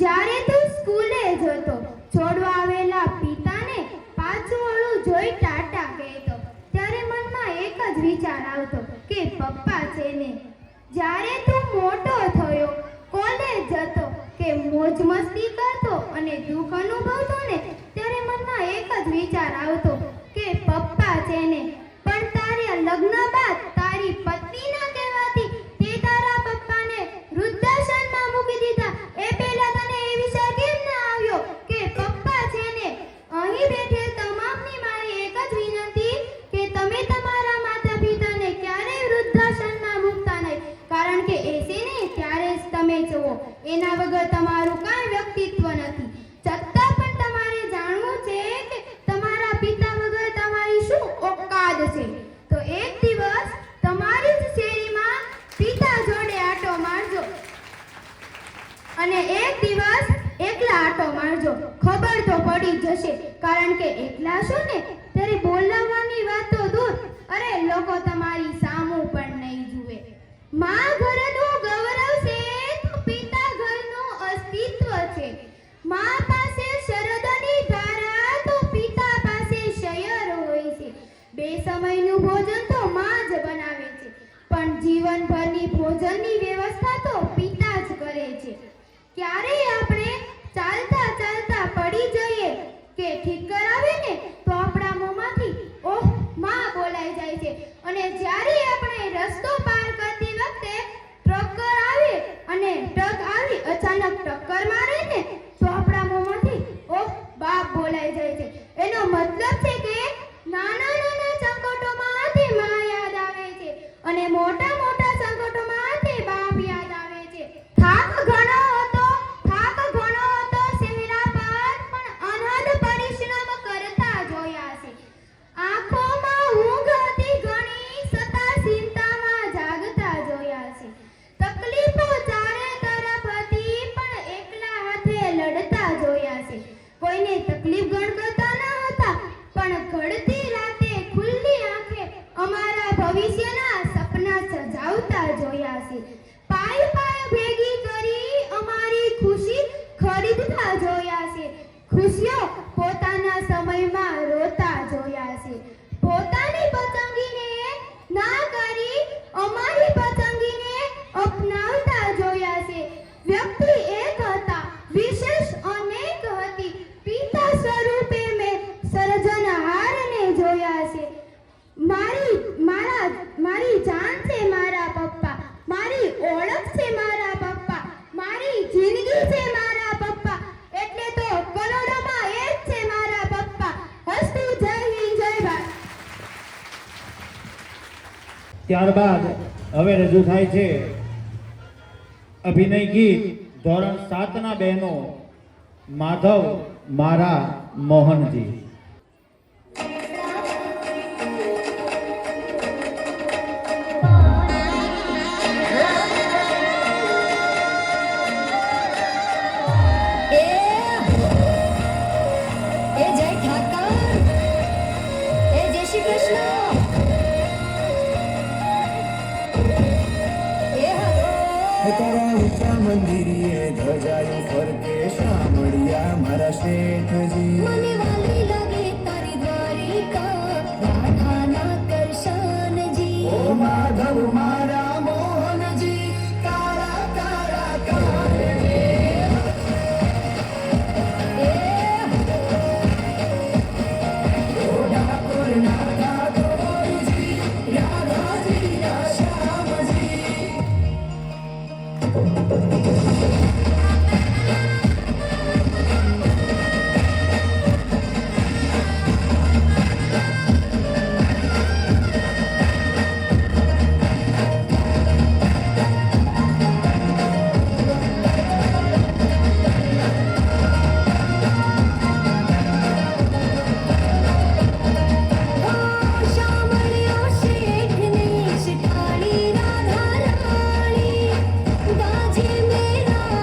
જ્યારે તું સ્કૂલે જતો, છોડવા આવેલા પિતાને પાછું ઓળું જોઈ ટાટા કહેતો, ત્યારે મનમાં એક જ વિચાર આવતો કે પપ્પા છે ને. જ્યારે તું મોટો થતો, તમે જુઓ, એના વગર તમારું કાંઈ વ્યક્તિત્વ નથી. છતાં પણ તમારે જાણવું છે કે તમારા પિતા વગર તમારી શું ઓકાત છે. તો એક દિવસ તમારી જ શેરીમાં પિતા જોડે આટો મારજો અને એક દિવસ એકલા આટો મારજો. ખબર તો પડી જશે, કારણ કે એકલા છો ને ત્યારે બોલાવવાની વાતો દૂર, અરે લોકો તમારી સામું પણ નહીં જુએ. માં ઘરનું ગૌરવ છે તો પિતા ઘરનું અસ્તિત્વ છે. માં પાસે શરદની ધારા તો પિતા પાસે શયર હોય છે. બે સમયનું ભોજન તો માં જ બનાવે છે, પણ જીવનભરની ભોજનની વ્યવસ્થા તો પિતા જ કરે છે. ક્યારેય આપણે ચાલતા ચાલતા પડી જઈએ કે ઠીકર આવે ને તો આપણા મોંમાંથી ઓહ માં બોલાઈ જાય છે, અને જ્યારે આપણે રસ્તો પાર કરતી વખતે ટ્રક આવી અચાનક ટક્કર મારે ને તો આપણા મોંમાંથી ઓહ બાપ બોલાઈ જાય છે. એનો મતલબ છે કે નાના નાના સંકટોમાં તે માં યાદ આવે છે અને મોટા મોટા સંકટોમાં તે બાપ યાદ આવે છે. થાક ઘણો હતો ચહેરા પર, પણ અનહદ પરિશ્રમ કરતા જોયા છે. આંખોમાં ઊંઘ હતી ઘણી, છતાં ચિંતામાં જાગતા જોયા છે. તકલીફો ચારે તરફ હતી, પણ એકલા હાથે લડતા જોયા છે. કોઈને તકલીફ ગણગતા ન હતા, પણ ઘડતી રાતે ખુલ્લી આંખે અમારા ભવિષ્યના સપના સજાવતા જોયા છે. પાય પાય ભેગી કરી અમારી ખુશી ખરીદતા જોયા છે. ખુશીઓ પોતાના સમયમાં રોતા જોયા છે. પોતાની પસંદગીને ના કરી અમારી પસંદગીને અપનાવતા જોયા છે. વ્યક્તિ એક હતા, વિશેષ અનેક હતી. પિતા સ્વરૂપે મેં સર્જનહારને જોયા છે. મારી જાન છે મારા પપ્પા, મારી ઓળખ છે મારા પપ્પા, મારી જિંદગી છે મારા પપ્પા, એટલે તો કરોડોમાં એક છે મારા પપ્પા. હસ્તુ જય હિન્દ જય ભારત. ત્યારબાદ હવે રજૂ થાય છે અભિનય ગીત ધોરણ 7 ના બહેનો માધવ મારા મોહનજી. તારા ઊંચા મંદિરે ધજાયું ફરકે શામળિયા મારા શેઠજી. મને વાલી લાગે તારી દ્વારિકા, રાધાના કરશનજી. ઓ માધવ મારા મોહનજી, તારા તારા કારણે ડાકોરના ડાકોરજી, રાધાજી ના શ્યામજી. શામળિયો શેઠને શિખાડી રાધા રાણી, ગાજે મેરા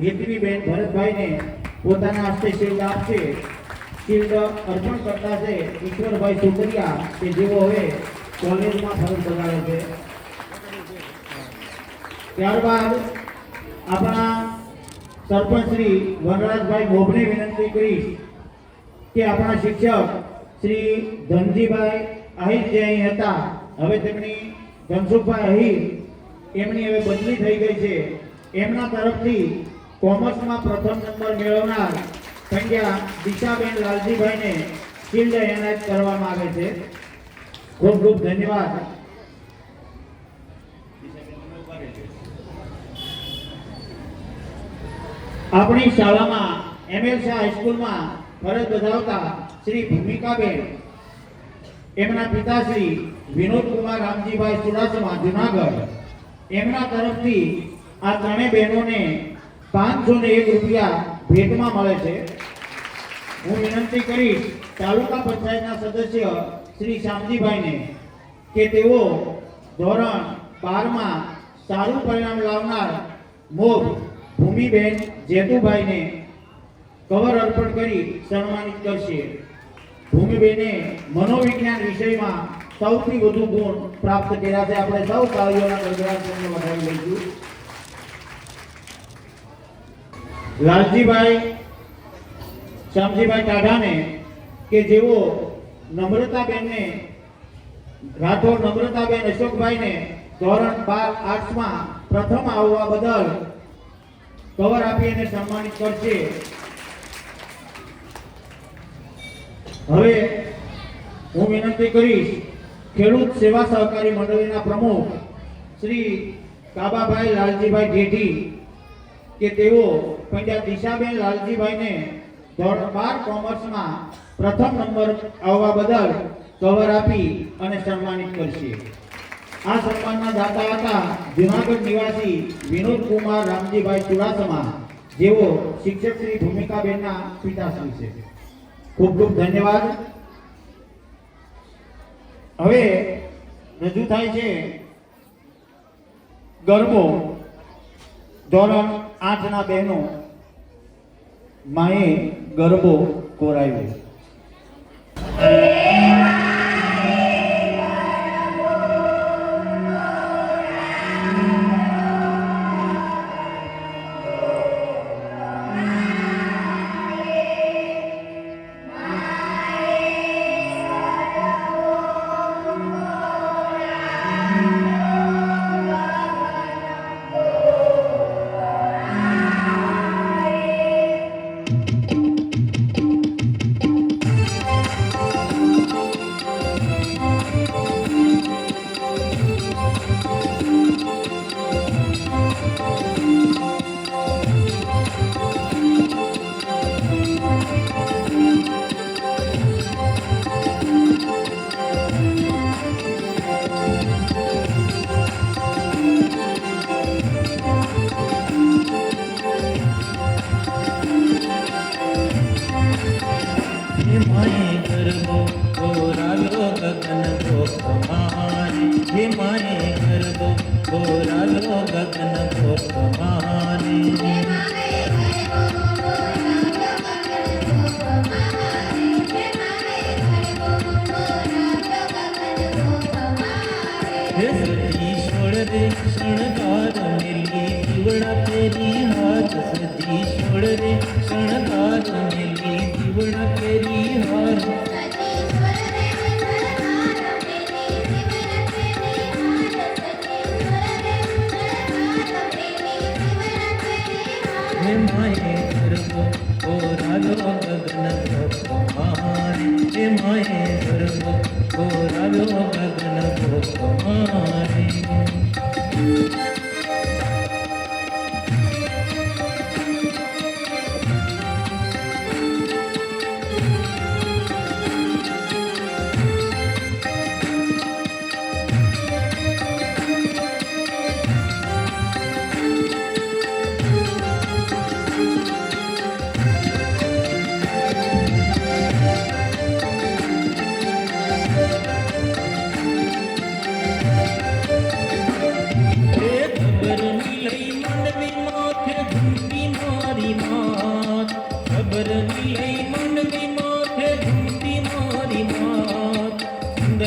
હેતવીબેન ભરતભાઈને પોતાના હસ્તે શિલ્ડ આપશે. શિલ્ડ અર્પણ કરતા છે ઈશ્વરભાઈ સુતરિયા કે જેઓ હવે કોલેજમાં ફરજ બજાવે છે. ત્યારબાદ આપણા સરપંચ શ્રી વનરાજભાઈ મોભને વિનંતી કરીશ કે આપણા શિક્ષક શ્રી ધનજીભાઈ આહિર જે અહીં હતા, હવે તેમની ધનસુખભાઈ આહિર એમની હવે બદલી થઈ ગઈ છે. એમના તરફથી કોમર્સમાં પ્રથમ નંબર મેળવનાર કન્યા દિશાબેન લાલજીભાઈને શિલ્ડ એનાયત કરવામાં આવે છે. ખૂબ ખૂબ ધન્યવાદ. આપણી શાળામાં એમએલ શાહ હાઈસ્કૂલમાં ફરજ બજાવતા શ્રી ભૂમિકાબેન, એમના પિતાશ્રી વિનોદકુમાર રામજીભાઈ ચુડાસમા જુનાગઢ, એમના તરફથી આ ત્રણેય બહેનોને 501 રૂપિયા ભેટમાં મળે છે. હું વિનંતી કરીશ તાલુકા પંચાયતના સદસ્ય શ્રી શામજીભાઈને કે તેઓ ધોરણ 12માં સારું પરિણામ લાવનાર મોભ ભૂમિબેન જેતુભાઈને કવર અર્પણ કરી સન્માનિત કરશે. ભૂમિબેને મનોવિજ્ઞાન વિષયમાં સૌથી વધુ ગુણ પ્રાપ્ત કર્યા છે. આપણે સૌ તાળીઓના ગણગણાટને વધાવી લઈશું. લાલજીભાઈ શ્યામજીભાઈ ટાઢાને કે જેઓ નમ્રતાબેનને રાઠોડ નમ્રતાબેન અશોકભાઈને ધોરણ 12 આર્ટ્સમાં પ્રથમ આવવા બદલ કવર આપી અને સન્માનિત કરશે. હવે હું વિનંતી કરીશ ખેડૂત સેવા સહકારી મંડળીના પ્રમુખ શ્રી કાબાભાઈ લાલજીભાઈ જેઠી કે તેઓ કન્યા દિશાબેન લાલજીભાઈને ધોરણ 12 કોમર્સમાં પ્રથમ નંબર આવવા બદલ કવર આપી અને સન્માનિત કરશે. આ સન્માનના દાતા હતા જુનાગઢ નિવાસી વિનોદકુમાર રામજીભાઈ ચુડાસમા, જેઓ શિક્ષક શ્રી ભૂમિકાબેનના પિતાશ્રી છે. ખૂબ ખૂબ ધન્યવાદ. હવે રજૂ થાય છે ગરબો. ધોરણ 8ના બહેનો માએ ગરબો કોરાવ્યો.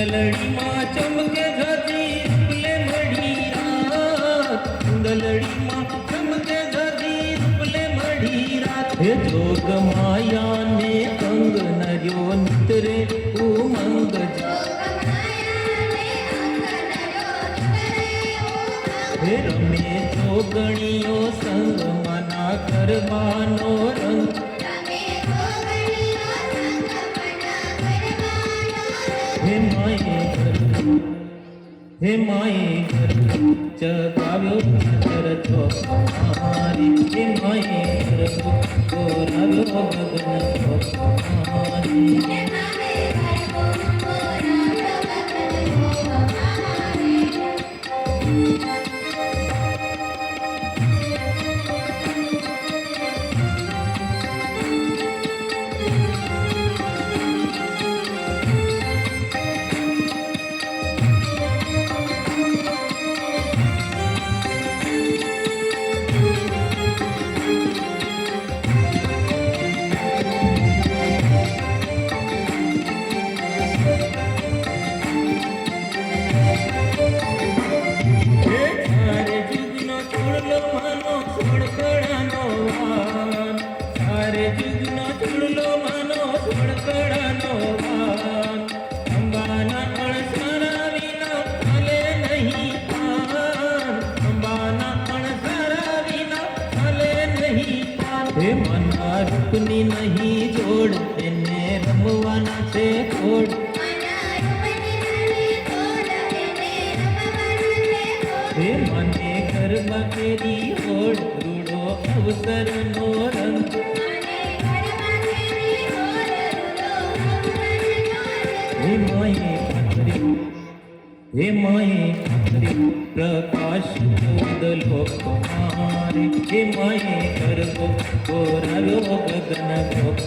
ઉંદલડીમાં ચમકે ધરતી રૂપલે મળી રાત ઉંદલડીમાં ચમકે ધરતી રૂપલે મળી રાત હે જોગ માયાને અંગ નર્યો નિતરે ઉમંગ હે રમે જોગણીઓ સંગ મના ગરબાનો રંગ હે માએ ઘર ચગાવ્યો નજર તો મારી હે માએ ઘર ગોરાવ્યો ગગન તો મારી રૂપની નહીં જોડ એને રમવાના છે ખોડ હે મને ગરબા કેરી હોડ રૂડો અવસરનો રંગ હે માએ ખાતરી હે માએ ખાતરી પ્રકાશ ચૌદ લોક મારે હે માએ ગરબો ગોરાવ્યો ગગન ગોપ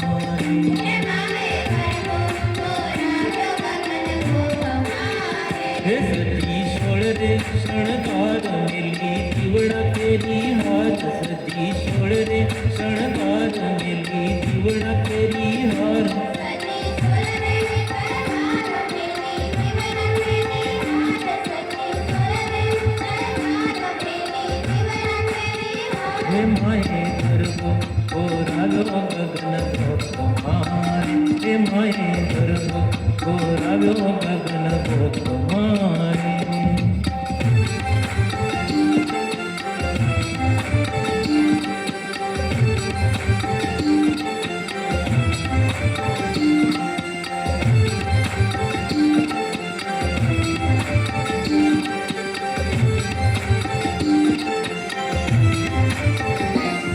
મારી હે સતી સોળ રે શણગાર મેલી દીવડા તેરી હાથ સતી સોળ રે શણગાર મેલી દીવડા તેરી હાર હે માએ ગરબો ગોરાવ્યો ગગન ગોપ મારી હે માએ ગરબો ગોરાવ્યો ગગન ગોપ મારી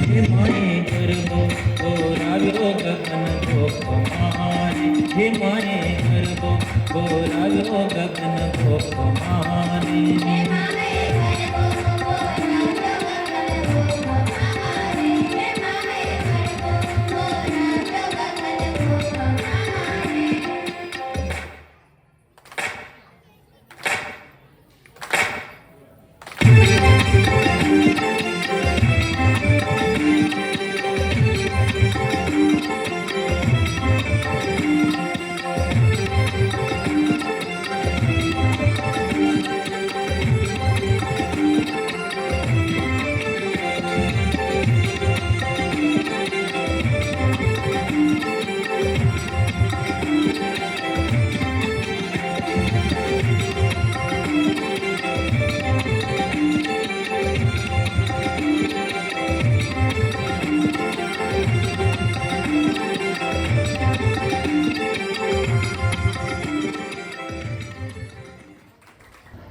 હે માએ ગરબો ગોરાવ્યો ગગન ગોપ મારી હે માએ ગરબો ગોરાવ્યો ગગન ગોપ મારી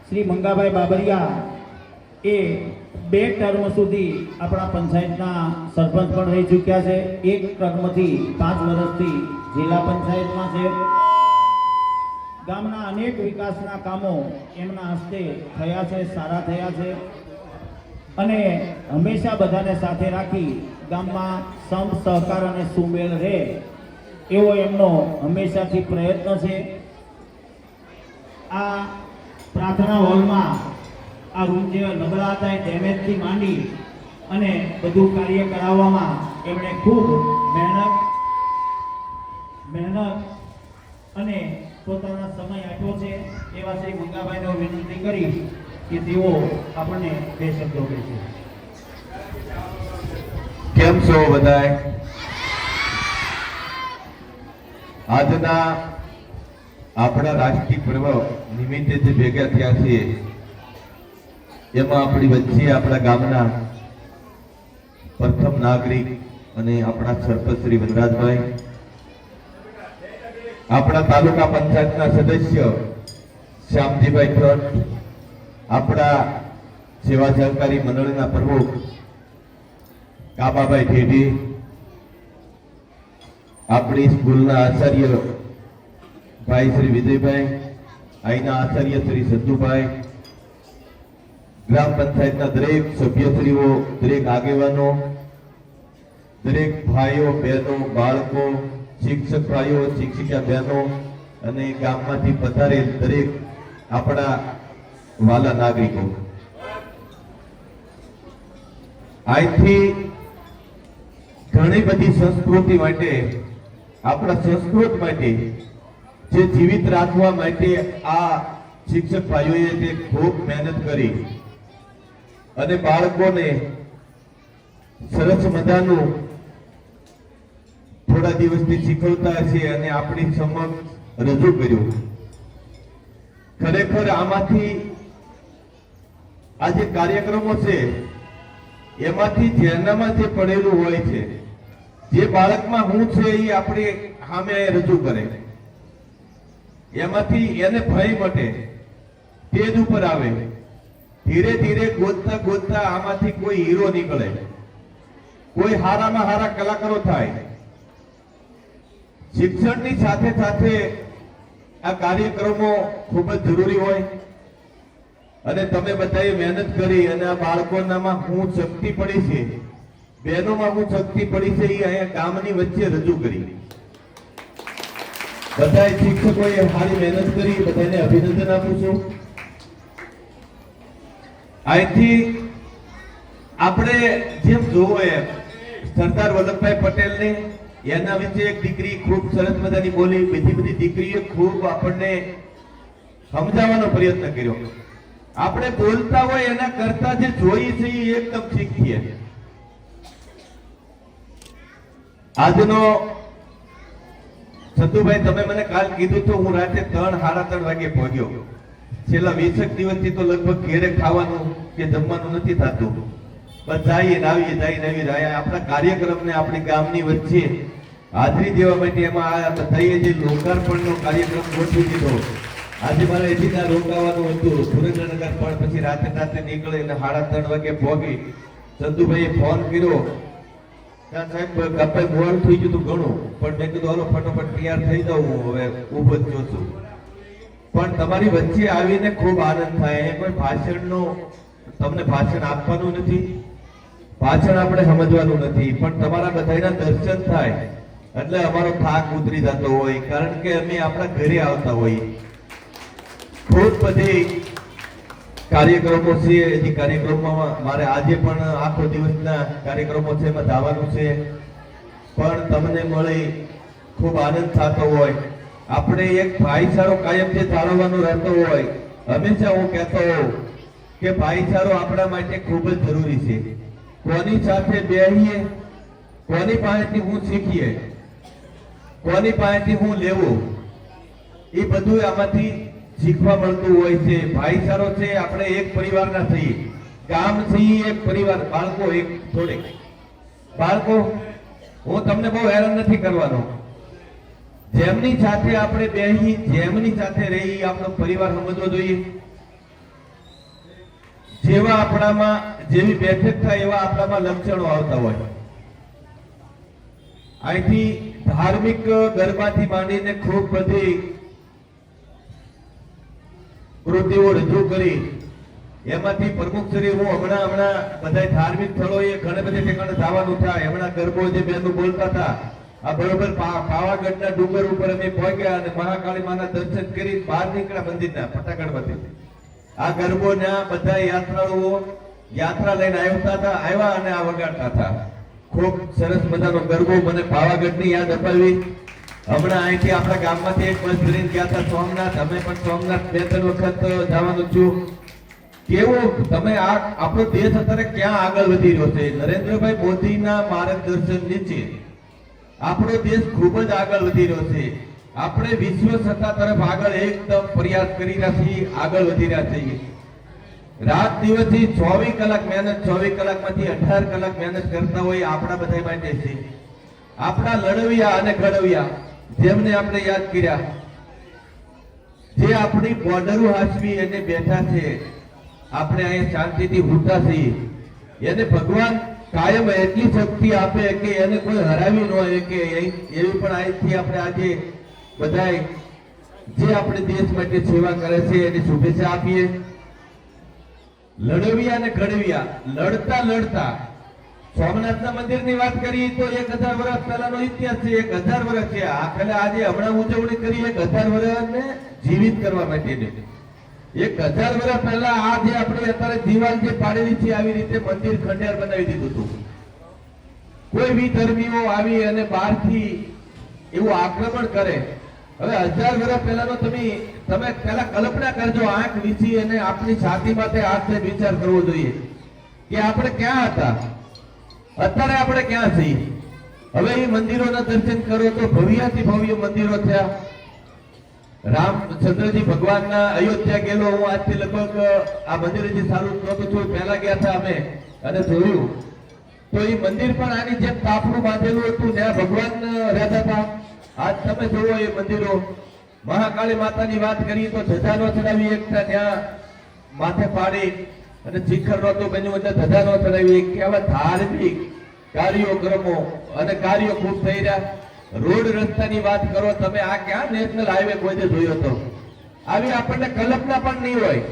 શ્રી મંગાભાઈ બાબરિયા એ 2 ટર્મ સુધી આપણા પંચાયતના સરપંચ પણ રહી ચૂક્યા છે. એક ટર્મથી 5 વર્ષથી જિલ્લા પંચાયતમાં છે. ગામના અનેક વિકાસના કામો એમના હસ્તે થયા છે, સારા થયા છે અને હંમેશા બધાને સાથે રાખી ગામમાં સમ સહકાર અને સુમેળ રહે એવો એમનો હંમેશાથી પ્રયત્ન છે. આ પ્રાર્થના હોલમાં આ રૂમ જે નબળા હતા એ ડેમેજથી માંડી અને બધું કાર્ય કરાવવામાં એમણે ખૂબ મહેનત અને પોતાના સમય આપ્યો છે એવા શ્રી મંગાભાઈને હું વિનંતી કરીશ કે તેઓ આપણને બે શબ્દો કહેશે. કેમ છો બધાય? આજના આપણા રાષ્ટ્રીય પર્વ નિમિત્તે જે ભેગા થયા છે એમાં આપણી વચ્ચે આપણા ગામના પ્રથમ નાગરિક અને આપણા સરપંચ શ્રી વનરાજભાઈ, આપણા તાલુકા પંચાયતના સદસ્ય શ્યામજીભાઈ ભટ્ટ, આપણા સેવા સહકારી મંડળના પ્રમુખ કાબાભાઈ ઠેઠી, આપણી સ્કૂલના આચાર્ય ભાઈ શ્રી વિજયભાઈ, અહીંના આચાર્ય શ્રી સંજુભાઈ, ગ્રામ પંચાયતના દરેક સભ્યશ્રીઓ, દરેક આગેવાનો, દરેક ભાઈઓ બહેનો, બાળકો, શિક્ષક ભાઈઓ, શિક્ષિકા બહેનો અને ગામમાંથી પધારેલ દરેક આપણા વાલા નાગરિકો, આજથી ઘણી બધી સંસ્કૃતિ માટે, આપણા સંસ્કૃત માટે જે જીવિત રાખવા માટે આ શિક્ષક ભાઈઓએ તે ખૂબ મહેનત કરી અને બાળકોને સરસ મજાનું થોડા દિવસથી શીખવતા છે અને આપણી સમક્ષ રજૂ કર્યું. ખરેખર આમાંથી આ જે કાર્યક્રમો છે એમાંથી જેનામાં જે પડેલું હોય છે, જે બાળકમાં હું છે એ આપણે સામે રજૂ કરે, એમાંથી એને ભય મટે, તેજ ઉપર આવે. ધીરે ધીરે ગોતતા ગોતતા આમાંથી કોઈ હીરો નીકળે, કોઈ હારામાં હારા કલાકારો થાય. શિક્ષણની સાથે સાથે આ કાર્યક્રમો ખૂબ જ જરૂરી હોય અને તમે બધાએ મહેનત કરી અને આ બાળકોનામાં હું શક્તિ પડી છે, બહેનોમાં હું શક્તિ પડી છે, એ અહીંયા ગામની વચ્ચે રજૂ કરી. બધા શિક્ષકોએ સારી મહેનત કરી, બધાને અભિનંદન આપું છું. અહીંથી આપણે જેમ જોવો એમ સરદાર વલ્લભભાઈ પટેલને એના વિશે એક દીકરી ખૂબ સરસ મજાની બોલી, બીજી બધી દીકરીએ ખૂબ આપણને સમજાવવાનો પ્રયત્ન કર્યો. આપણે બોલતા હોય એના કરતા જે જોઈએ છે એ એકદમ શીખીએ. આજનો સંતુભાઈ, તમે મને કાલ કીધું તો હું રાતે 3:30 વાગે પહોંચ્યો. છેલ્લા 20 દિવસથી તો લગભગ ઘેરે ખાવાનું કે જમવાનું નથી થતું. બસ જઈએ ને આવીએ, જઈને આવીએ. આપણા કાર્યક્રમને આપણી ગામની વચ્ચે હાજરી દેવા માટે એમાં આ બધાએ જે લોકાર્પણનો કાર્યક્રમ ગોઠવી દીધો. આજે મારે એથી રોકાવાનું હતું સુરેન્દ્રનગર, પણ પછી રાતે નીકળે અને 3:30 વાગે પહોંચી. સંતુભાઈએ ફોન કર્યો, સાહેબ કપાઈ મોડું થઈ ગયું હતું ઘણું, પણ મેં કીધું હાલો ફટોફટ તૈયાર થઈ જાઉં, હું હવે ઊભો જ છું. પણ તમારી વચ્ચે આવીને ખૂબ આનંદ થાય. એ કોઈ ભાષણનો તમને ભાષણ આપવાનું નથી, ભાષણ આપણે સમજવાનું નથી, પણ તમારા બધાના દર્શન થાય એટલે અમારો થાક ઉતરી જતો હોય, કારણ કે અમે આપણા ઘરે આવતા હોઈએ. ખૂબ બધી કાર્યક્રમો છે. એ કાર્યક્રમોમાં મારે આજે પણ આખો દિવસના કાર્યક્રમો છે, એમાં જવાનું છે, પણ તમને મળી ખૂબ આનંદ થતો હોય. આપણે એક ભાઈચારો કાયમ જે જાળવવાનો રહેતો હોય. હંમેશા હું કહેતો હોઉં કે ભાઈચારો આપણા માટે ખૂબ જ જરૂરી છે. કોની સાથે બેહીએ, કોની પાસેથી હું શીખીએ, કોની પાસેથી હું લેવું, એ બધું આમાંથી શીખવા મળતું હોય છે. ભાઈચારો છે, આપણે એક પરિવારના છીએ, ગામ છીએ એક પરિવાર, બાળકો એક થોડે બાળકો. હું તમને બહુ હેરાન નથી કરવાનો. જેમની સાથે આપણે બેહી, જેમની સાથે રહી, આપણો પરિવાર સમજવો જોઈએ. જેવા આપણામાં જેવી બેઠક થાય એવા આપણામાં લક્ષણો આવતા હોય. અહીંથી ધાર્મિક ગરબાથી માંડીને ખૂબ બધી કૃતિઓ રજૂ કરી. એમાંથી પ્રમુખ શ્રી હું હમણાં બધા ધાર્મિક સ્થળોએ ઘણા બધા ઠેકાણે જવાનું થાય. હમણાં ગરબો જે બેનો બોલતા હતા, આ બરોબર પાવાગઢના ડુંગર ઉપર અમે પહોંચ્યા અને મહાકાળી માના દર્શન કરી બહાર નીકળ્યા મંદિરના ફટાકડમાંથી. આ ગરબોના બધા યાત્રાળુઓ યાત્રા લઈને આવ્યા અને આ વગાડતા હતા. ખૂબ સરસ મજાનો ગરબો મને પાવાગઢની યાદ અપાવી. હમણાં અહીંથી આપણા ગામમાંથી એક બસ ભરીને ગયા હતા સોમનાથ. અમે પણ સોમનાથ 2-3 વખત જવાનું છું. કેવું તમે આપણો દેશ અત્યારે ક્યાં આગળ વધી રહ્યો છે? નરેન્દ્રભાઈ મોદીના માર્ગદર્શન નીચે આપણો દેશ ખૂબ જ આગળ વધી રહ્યો છે. આપણે વિશ્વ સત્તા તરફ આગળ એકદમ પ્રયાસ કરી રહ્યા છીએ, આગળ વધી રહ્યા છીએ. રાત દિવસથી 24 કલાક મહેનત, 24 કલાકમાંથી 18 કલાક મહેનત કરતા હોય આપણા બધા માટે છે. આપણા લડવિયા અને ઘડવિયા જેમને આપણે યાદ કર્યા, જે આપણી બોર્ડરો હાચવી અને બેઠા છે, આપણે અહીંયા શાંતિથી ઉઠતા છીએ, એને ભગવાન કાયમ એટલી શક્તિ આપે કે એને કોઈ હરાવી ન હોય કે એવી પણ અહીંથી આપણે આજે બધાય જે આપણે દેશ માટે સેવા કરે છે એની શુભેચ્છા આપીએ. લડવિયા અને ઘડવિયા લડતા લડતા સોમનાથના મંદિરની વાત કરીએ તો 1000 વર્ષ પહેલાનો ઇતિહાસ છે. 1000 વર્ષ છે આખલે આજે હમણાં ઉજવણી કરી 1000 વર્ષને જીવિત કરવા માટેની. 1000 વર્ષ પહેલા આ જે આપણે અત્યારે દિવાલ જે પાડેલી છે આવી રીતે મંદિર ખંડેર બનાવી દીધું હતું. કોઈ વિધર્મીઓ આવી અને બહારથી એવું આક્રમણ કરે. હવે 1000 વર્ષ પહેલાનો તમે પહેલા કલ્પના કરજો, આંખ વીછી અને આપની છાતી માથે હાથ વિચાર કરવો જોઈએ કે આપણે ક્યાં હતા, અત્યારે આપણે ક્યાં છીએ. હવે એ મંદિરોના દર્શન કરો તો ભવ્યાથી ભવ્ય મંદિરો થયા. રામચંદ્રજી ભગવાનના અયોધ્યા ગયેલો હું આજથી લગભગ આ મંદિર જે સારું નહોતું થોડું પહેલા ગયા હતા અમે અને જોયું તો એ મંદિર પણ આની જેમ તાપણું બાંધેલું હતું, ત્યાં ભગવાન રહેતા હતા. આજ તમે જોવો એ મંદિરો. મહાકાળી માતાની વાત કરીએ તો ધજાનો ચડાવી એકતા ત્યાં માથે પાડી અને શિખર નહોતું બન્યું એટલે ધજાનો ચડાવી એક. આવા ધાર્મિક કાર્યક્રમો અને કાર્યો ખૂબ થઈ રહ્યા. રોડ રસ્તાની વાત કરો તમે, આ ક્યાં નેશનલ હાઈવે કોઈ જોયો તો આવી આપણને કલ્પના પણ નહીં હોય.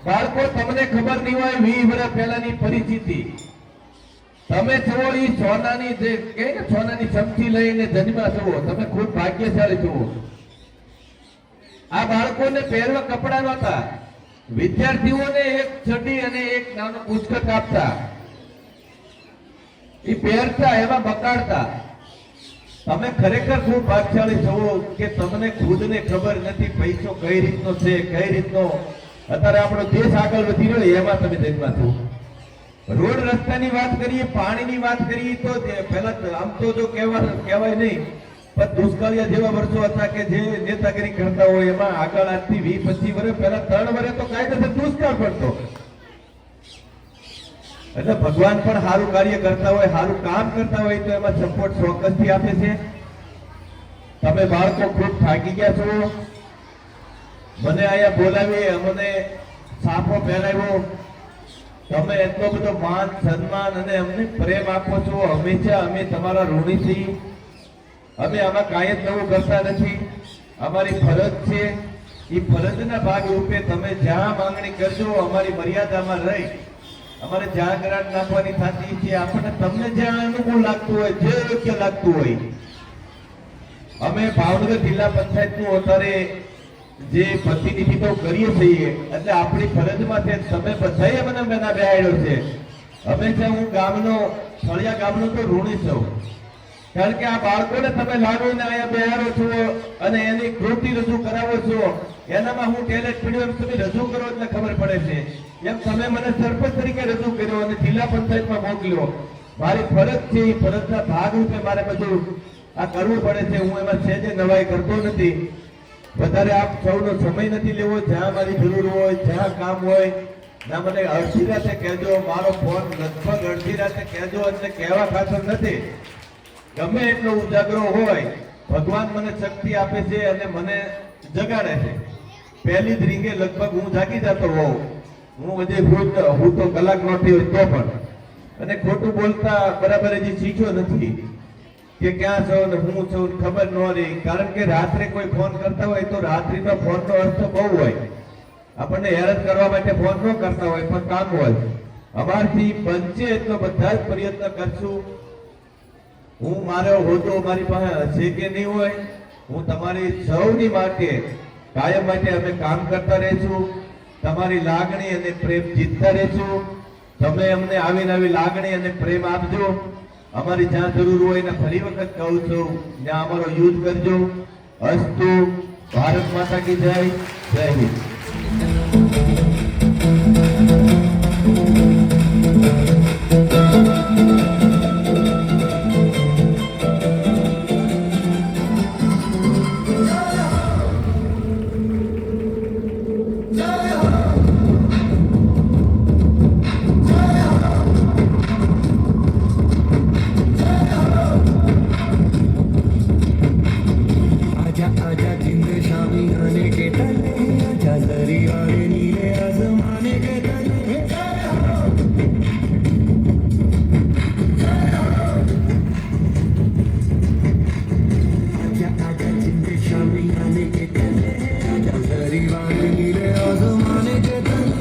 બાળકો તમને ખબર નહીં હોય 20 વર્ષ પહેલાની પરિસ્થિતિ. તમે છો એ સોનાની જે કે સોનાની ચમચી લઈને જન્મ્યા છો, તમે ખૂબ ભાગ્યશાળી છો. આ બાળકોને પહેરવા કપડા નહોતા, વિદ્યાર્થીઓને એક ચડી અને એક નાનો પુસ્તક આપતા, એ પહેરતા એમાં બકાડતા. તમે ખરેખર ખૂબ ભાગ્યશાળી છો કે તમને ખુદને ખબર નથી પૈસો કઈ રીતનો છે, કઈ રીતનો અત્યારે આપણો દેશ આગળ વધી રહ્યો એમાં તમે જન્મા છો. રોડ રસ્તાની વાત કરીએ, પાણીની વાત કરીએ તો પહેલા આમ તો જો કહેવાય નહીં પણ દુષ્કાળિયા જેવા વર્ષો હતા કે જે નેતાગીરી કરતા હોય એમાં આગળ આજથી 20-25 વર્ષ પહેલા 3 વર્ષ તો કાયદેસર દુષ્કાળ પડતો. એટલે ભગવાન પણ સારું કાર્ય કરતા હોય, સારું કામ કરતા હોય તો એમાં સપોર્ટ ચોક્કસથી આપે છે. તમે બાળકો ખૂબ થાકી ગયા છો. મને અહીંયા બોલાવી, અમને સાફો પહેરાવ્યો, તમે એટલો બધો માન સન્માન અને અમને પ્રેમ આપો છો. હંમેશા અમે તમારા ઋણી છીએ. અમે આમાં કાંઈ જ નવું કરતા નથી. અમારી ફરજ છે, એ ફરજના ભાગ રૂપે તમે જ્યાં માંગણી કરજો અમારી મર્યાદામાં રહી અમારે જ્યાં ગ્રાન્ટ નાખવાની થતી છે, આપણને તમને જ્યાં અનુકૂળ લાગતું હોય, જે યોગ્ય લાગતું હોય. અમે ભાવનગર જિલ્લા પંચાયતનું અત્યારે જે પ્રતિનિધિત્વ કરીએ છીએ એટલે આપણી ફરજમાં છે. તમે બધાએ મને બેના બેહાડ્યો છે. હંમેશા હું ગામનો ફળિયા ગામનો તો ઋણી છું, કારણ કે આ બાળકોને તમે લાવીને અહીંયા બેહારો છો અને એની કૃતિ રજૂ કરાવો છો. એનામાં હું ટેલેન્ટ પીડ્યો તમે રજૂ કરો એટલે ખબર પડે છે. એમ તમે મને સરપંચ તરીકે રજૂ કર્યો અને જિલ્લા પંચાયતમાં મોકલ્યો. મારી ફરજ છે, એ ફરજના ભાગરૂપે મારે બધું આ કરવું પડે છે. હું એમાં સહેજે નવાઈ કરતો નથી. વધારે આપ સૌનો સમય નથી લેવો. જ્યાં મારી જરૂર હોય, જ્યાં કામ હોય ના મને અડધી રાતે કહેજો. મારો ફોન લગભગ અડધી રાતે કહેજો, એટલે કહેવા ખાતર નથી. ગમે એટલો ઉજાગરો હોય, ભગવાન મને શક્તિ આપે છે અને મને જગાડે છે. પહેલી જ રીંગે લગભગ હું જાગી જતો હોઉં. હું હજી હું તો કલાક નહોતી હોય તો પણ, અને ખોટું બોલતા બરાબર હજી શીખ્યો નથી કે ક્યાં છો ને હું છું ખબર ન રહી. કારણ કે રાત્રે કોઈ ફોન કરતા હોય તો રાત્રિનો ફોનનો અર્થ બહુ હોય. આપણને હેરાન કરવા માટે ફોન ન કરતા હોય પણ કામ હોય. અમારથી બનશે એટલો બધા જ પ્રયત્ન કરશું. હું મારો હોદ્દો મારી પાસે હશે કે નહીં હોય, હું તમારી સૌની માટે કાયમ માટે અમે કામ કરતા રહીશું. તમારી લાગણી અને પ્રેમ જીતતા રહીશું. તમે અમને આવીને આવી લાગણી અને પ્રેમ આપજો. અમારી જ્યાં જરૂર હોય ને ફરી વખત કહું છું ત્યાં અમારો યુઝ કરજો. અસ્તુ. ભારત માતા કી જય. જય હિન્દ. आजा आजा जिंद शामी आने के तले आजा जरी वाले नीले आसमाने के तले आजा आजा जिंद शामी आने के तले आजा जरी वाले नीले आसमाने के तले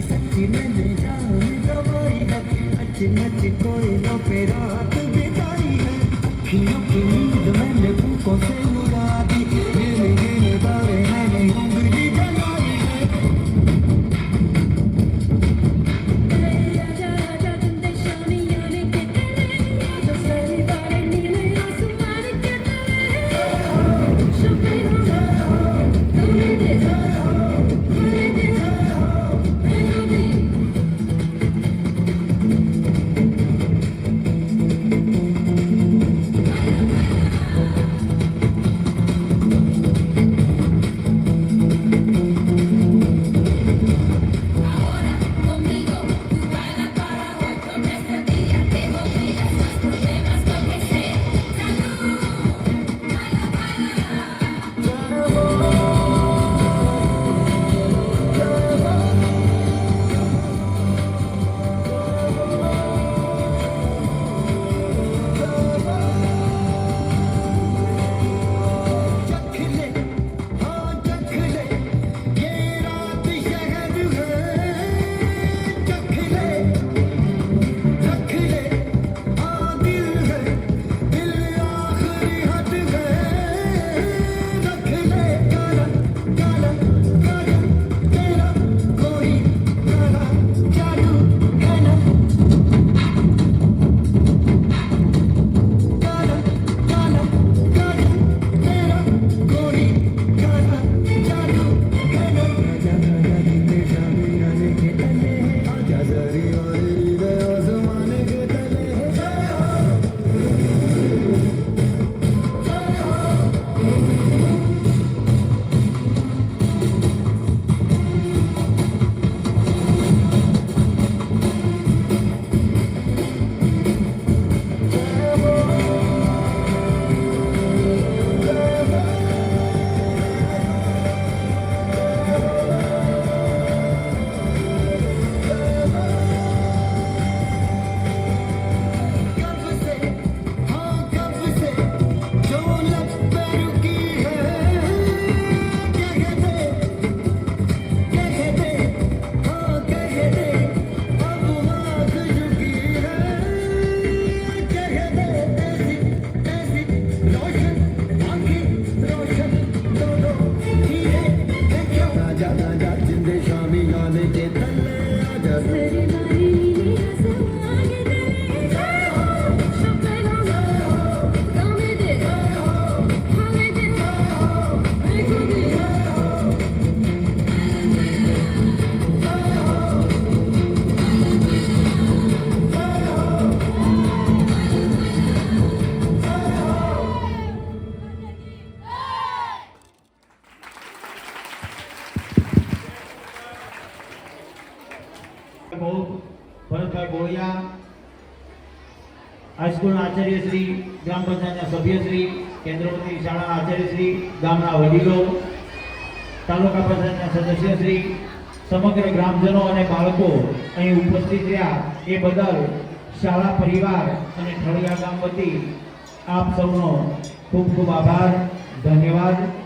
सच्ची मैंने जान गवाई है अच्छी नच कोई नो पे रात बिताई है अखियों की नींद मैंने फूकों से उड़ा दी मेरे गिने तारे मैंने उंगली जलाई है आजा आजा जिंद शामी आने के तले आजा जरी वाले नीले आसमान के तले शुक्र तुम्हें दे ભરતભાઈ બોળિયા, હાઈસ્કૂલના આચાર્યશ્રી, ગ્રામ પંચાયતના સભ્યશ્રી, કેન્દ્રવતી શાળાના આચાર્યશ્રી, ગામના વડીલો, તાલુકા પંચાયતના સદસ્યશ્રી, સમગ્ર ગ્રામજનો અને બાળકો અહીં ઉપસ્થિત રહ્યા એ બદલ શાળા પરિવાર અને ઠળિયા ગામ વતી આપ સૌનો ખૂબ ખૂબ આભાર, ધન્યવાદ.